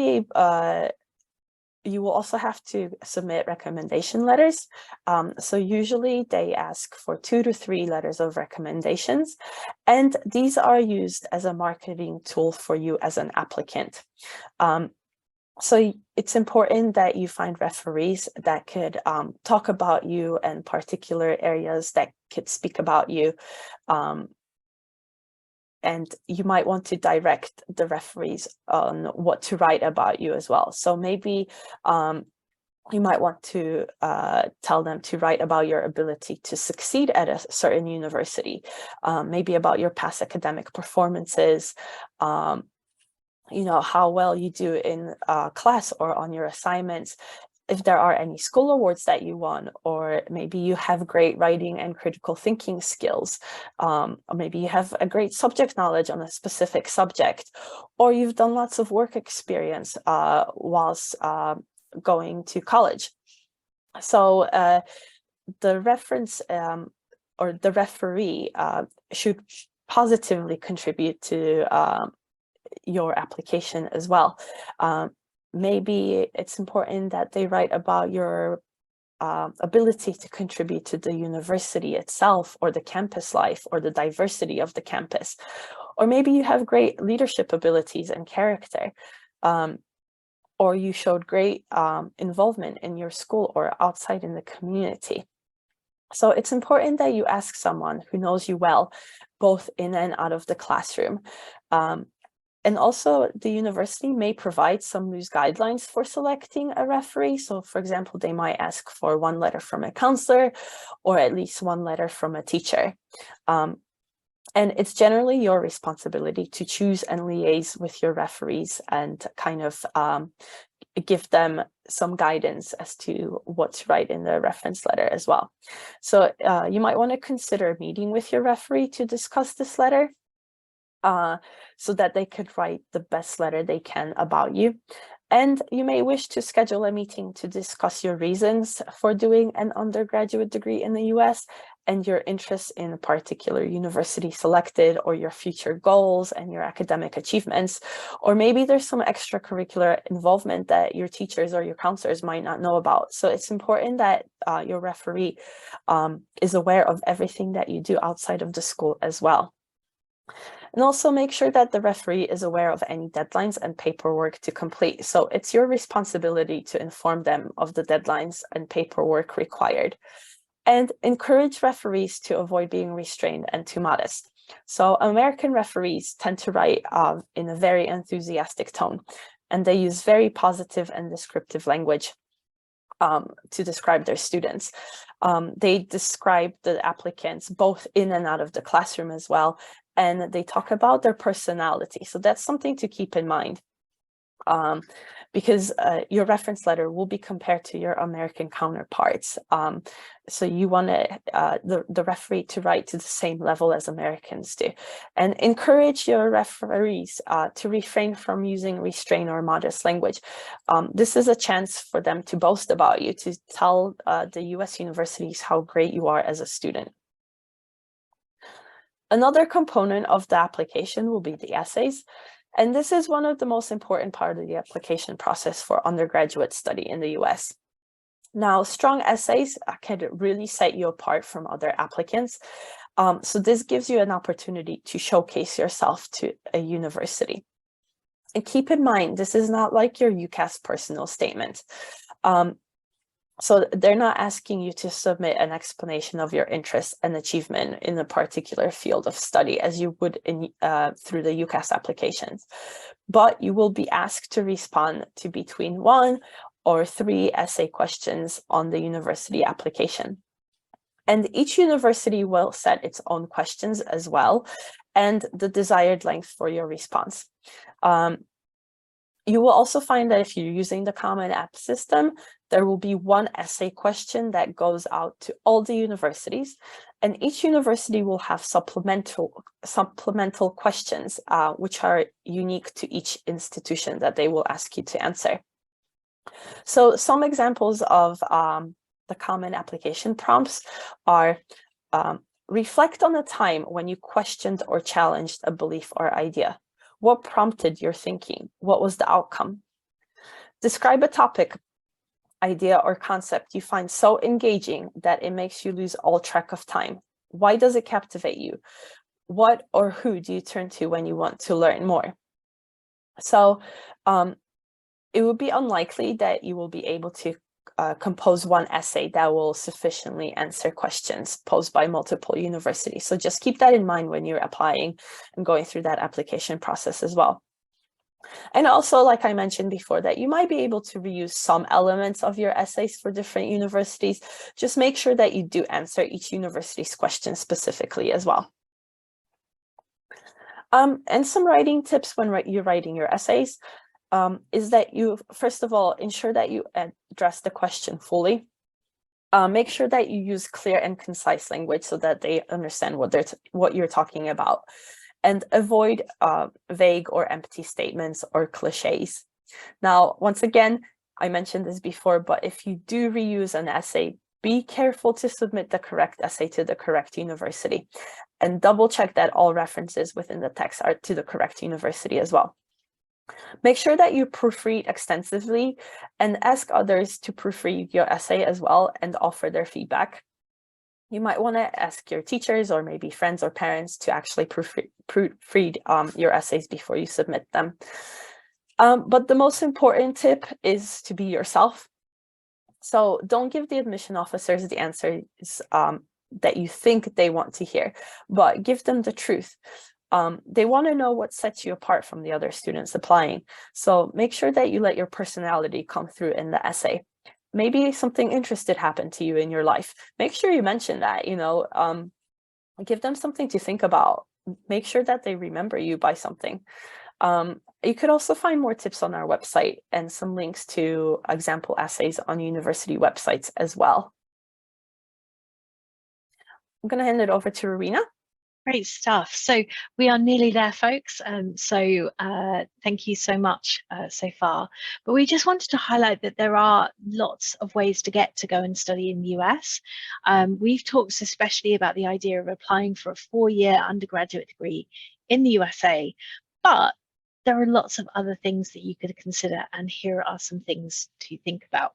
have to submit recommendation letters. So usually they ask for 2 to 3 letters of recommendations, and these are used as a marketing tool for you as an applicant. So it's important that you find referees that could talk about you and particular areas that could speak about you. And you might want to direct the referees on what to write about you as well. So maybe you might want to tell them to write about your ability to succeed at a certain university, maybe about your past academic performances, how well you do in class or on your assignments, if there are any school awards that you won, or maybe you have great writing and critical thinking skills, or maybe you have a great subject knowledge on a specific subject, or you've done lots of work experience whilst going to college. So the reference or the referee should positively contribute to your application as well. Maybe it's important that they write about your ability to contribute to the university itself, or the campus life, or the diversity of the campus. Or maybe you have great leadership abilities and character, or you showed great involvement in your school or outside in the community. So it's important that you ask someone who knows you well, both in and out of the classroom. And also the university may provide some loose guidelines for selecting a referee. So for example, they might ask for one letter from a counselor or at least one letter from a teacher. And it's generally your responsibility to choose and liaise with your referees and kind of give them some guidance as to what to write in the reference letter as well. So you might want to consider meeting with your referee to discuss this letter so that they could write the best letter they can about you. And you may wish to schedule a meeting to discuss your reasons for doing an undergraduate degree in the US and your interest in a particular university selected, or your future goals and your academic achievements. Or maybe there's some extracurricular involvement that your teachers or your counselors might not know about. So it's important that your referee is aware of everything that you do outside of the school as well. And also make sure that the referee is aware of any deadlines and paperwork to complete. So it's your responsibility to inform them of the deadlines and paperwork required. And encourage referees to avoid being restrained and too modest. So American referees tend to write in a very enthusiastic tone, and they use very positive and descriptive language to describe their students. They describe the applicants both in and out of the classroom as well, and they talk about their personality. So that's something to keep in mind, because your reference letter will be compared to your American counterparts. So you want the referee to write to the same level as Americans do. And encourage your referees to refrain from using restrained or modest language. This is a chance for them to boast about you, to tell the US universities how great you are as a student. Another component of the application will be the essays. And this is one of the most important part of the application process for undergraduate study in the US. Now, strong essays can really set you apart from other applicants. So this gives you an opportunity to showcase yourself to a university. And keep in mind, this is not like your UCAS personal statement. So they're not asking you to submit an explanation of your interest and achievement in a particular field of study as you would through the UCAS applications. But you will be asked to respond to between 1 or 3 essay questions on the university application. And each university will set its own questions as well, and the desired length for your response. You will also find that if you're using the Common App system, there will be one essay question that goes out to all the universities, and each university will have supplemental questions, which are unique to each institution that they will ask you to answer. So some examples of the common application prompts are reflect on a time when you questioned or challenged a belief or idea. What prompted your thinking? What was the outcome? Describe a topic, idea, or concept you find so engaging that it makes you lose all track of time. Why does it captivate you? What or who do you turn to when you want to learn more? So it would be unlikely that you will be able to compose one essay that will sufficiently answer questions posed by multiple universities. So just keep that in mind when you're applying and going through that application process as well. And also, like I mentioned before, that you might be able to reuse some elements of your essays for different universities. Just make sure that you do answer each university's question specifically as well. And some writing tips when you're writing your essays. Is that you, first of all, ensure that you address the question fully. Make sure that you use clear and concise language so that they understand what you're talking about. And avoid vague or empty statements or cliches. Now, once again, I mentioned this before, but if you do reuse an essay, be careful to submit the correct essay to the correct university. And double check that all references within the text are to the correct university as well. Make sure that you proofread extensively and ask others to proofread your essay as well and offer their feedback. You might want to ask your teachers or maybe friends or parents to actually proofread your essays before you submit them. But the most important tip is to be yourself. So don't give the admission officers the answers that you think they want to hear, but give them the truth. They want to know what sets you apart from the other students applying. So make sure that you let your personality come through in the essay. Maybe something interesting happened to you in your life. Make sure you mention that, give them something to think about. Make sure that they remember you by something. You could also find more tips on our website and some links to example essays on university websites as well. I'm going to hand it over to Rowena. Great stuff. So we are nearly there, folks. Thank you so much so far. But we just wanted to highlight that there are lots of ways to get to go and study in the US. We've talked especially about the idea of applying for a 4-year undergraduate degree in the USA, but there are lots of other things that you could consider, and here are some things to think about.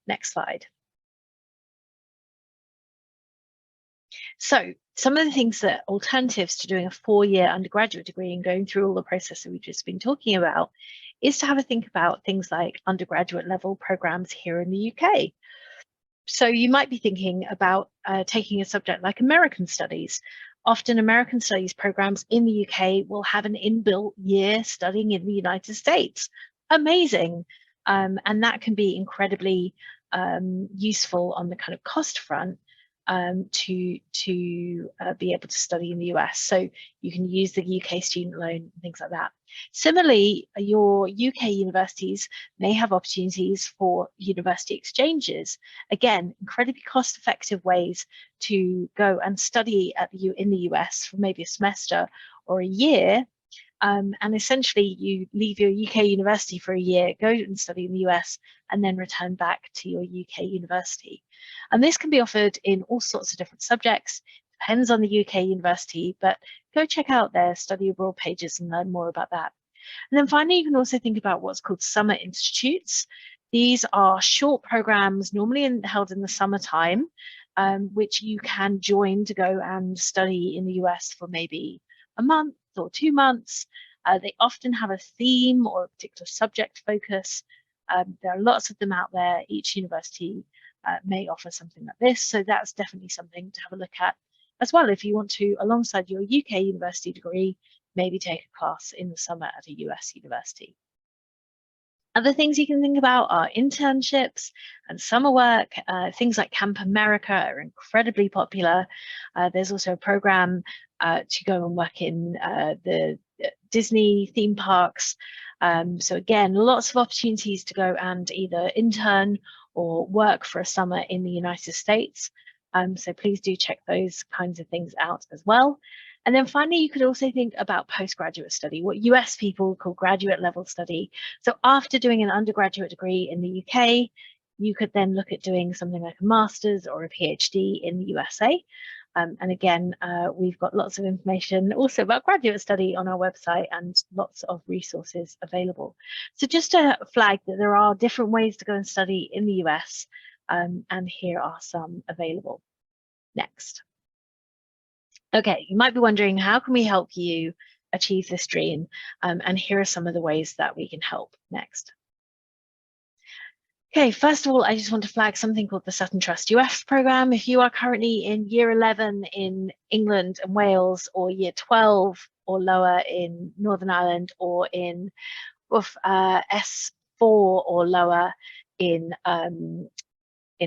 Next slide. So some of the things that alternatives to doing a 4-year undergraduate degree and going through all the process that we've just been talking about is to have a think about things like undergraduate level programs here in the UK. So you might be thinking about taking a subject like American Studies. Often American Studies programs in the UK will have an inbuilt year studying in the United States. Amazing. And that can be incredibly useful on the kind of cost front to be able to study in the US. So you can use the UK student loan and things like that. Similarly, your UK universities may have opportunities for university exchanges. Again, incredibly cost-effective ways to go and study in the US for maybe a semester or a year. And essentially you leave your UK university for a year, go and study in the US, and then return back to your UK university. And this can be offered in all sorts of different subjects, depends on the UK university, but go check out their study abroad pages and learn more about that. And then finally, you can also think about what's called summer institutes. These are short programs, normally held in the summertime, which you can join to go and study in the US for maybe a month or 2 months. They often have a theme or a particular subject focus. There are lots of them out there. Each university may offer something like this. So that's definitely something to have a look at as well if you want to, alongside your UK university degree, maybe take a class in the summer at a US university. Other things you can think about are internships and summer work. Things like Camp America are incredibly popular. There's also a program to go and work in the Disney theme parks. So again, lots of opportunities to go and either intern or work for a summer in the United States. So please do check those kinds of things out as well. And then finally, you could also think about postgraduate study, what US people call graduate level study. So after doing an undergraduate degree in the UK, you could then look at doing something like a master's or a PhD in the USA. And again, we've got lots of information also about graduate study on our website and lots of resources available. So just to flag that there are different ways to go and study in the US, and here are some available. Next. Okay, you might be wondering, how can we help you achieve this dream? And here are some of the ways that we can help. Next. Okay, first of all, I just want to flag something called the Sutton Trust US program. If you are currently in year 11 in England and Wales, or year 12 or lower in Northern Ireland, or in S4 or lower in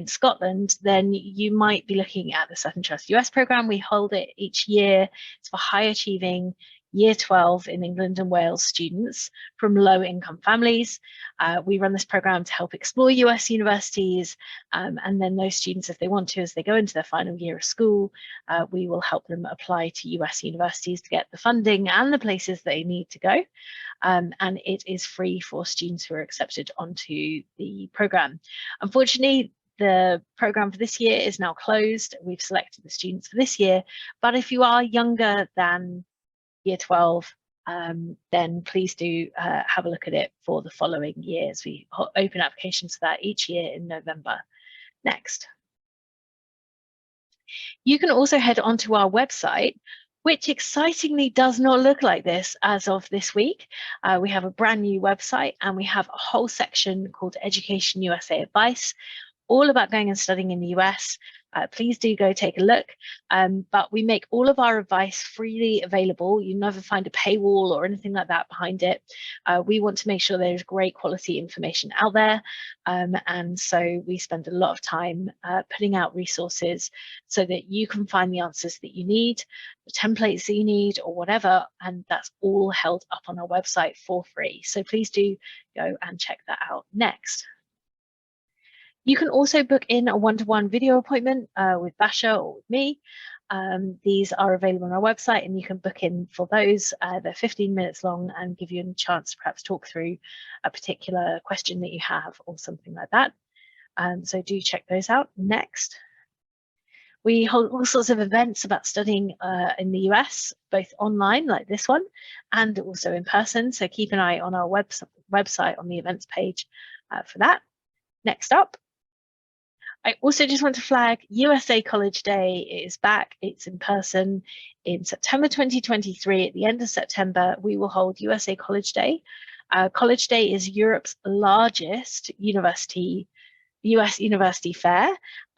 Scotland, then you might be looking at the Sutton Trust US program. We hold it each year. It's for high achieving year 12 in England and Wales students from low income families. We run this program to help explore US universities, and then those students, if they want to, as they go into their final year of school, we will help them apply to US universities to get the funding and the places they need to go. And it is free for students who are accepted onto the program. Unfortunately, the program for this year is now closed. We've selected the students for this year, but if you are younger than year 12, then please do have a look at it for the following years. We open applications for that each year in November. Next. You can also head onto our website, which excitingly does not look like this as of this week. We have a brand new website, and we have a whole section called Education USA Advice, all about going and studying in the US. Please do go take a look. But we make all of our advice freely available. You never find a paywall or anything like that behind it. We want to make sure there's great quality information out there. And so we spend a lot of time putting out resources so that you can find the answers that you need, the templates that you need, or whatever. And that's all held up on our website for free. So please do go and check that out next. You can also book in a one-to-one video appointment with Basha or with me. These are available on our website, and you can book in for those. They're 15 minutes long and give you a chance to perhaps talk through a particular question that you have or something like that. So do check those out. Next. We hold all sorts of events about studying in the US, both online like this one, and also in person. So keep an eye on our website on the events page for that. Next up. I also just want to flag USA College Day is back. It's in person in September 2023. At the end of September, we will hold USA College Day. College Day is Europe's largest US university fair.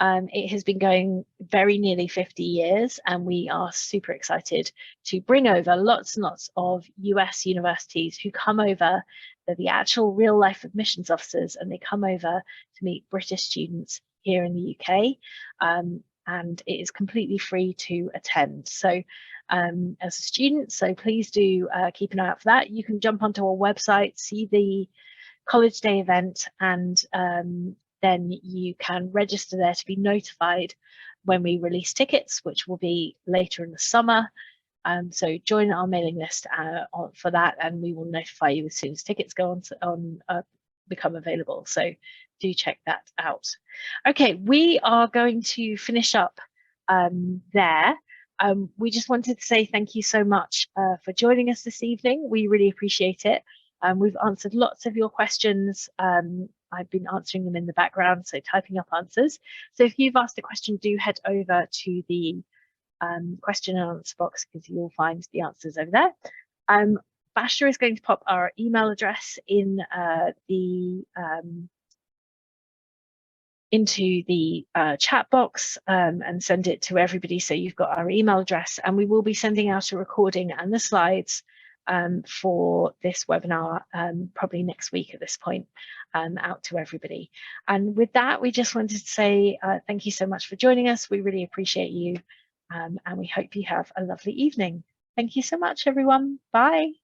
It has been going very nearly 50 years, and we are super excited to bring over lots and lots of US universities who come over. They're the actual real life admissions officers, and they come over to meet British students here in the UK, and it is completely free to attend. So as a student, so please do keep an eye out for that. You can jump onto our website, see the College Day event, and then you can register there to be notified when we release tickets, which will be later in the summer. So join our mailing list for that, and we will notify you as soon as tickets go on become available. So do check that out. Okay, we are going to finish up there. We just wanted to say thank you so much for joining us this evening. We really appreciate it. We've answered lots of your questions. I've been answering them in the background, so typing up answers. So if you've asked a question, do head over to the question and answer box, because you'll find the answers over there. Basha is going to pop our email address in into the chat box and send it to everybody, so you've got our email address, and we will be sending out a recording and the slides for this webinar probably next week at this point, out to everybody. And with that, we just wanted to say thank you so much for joining us. We really appreciate you, and we hope you have a lovely evening. Thank you so much, everyone. Bye.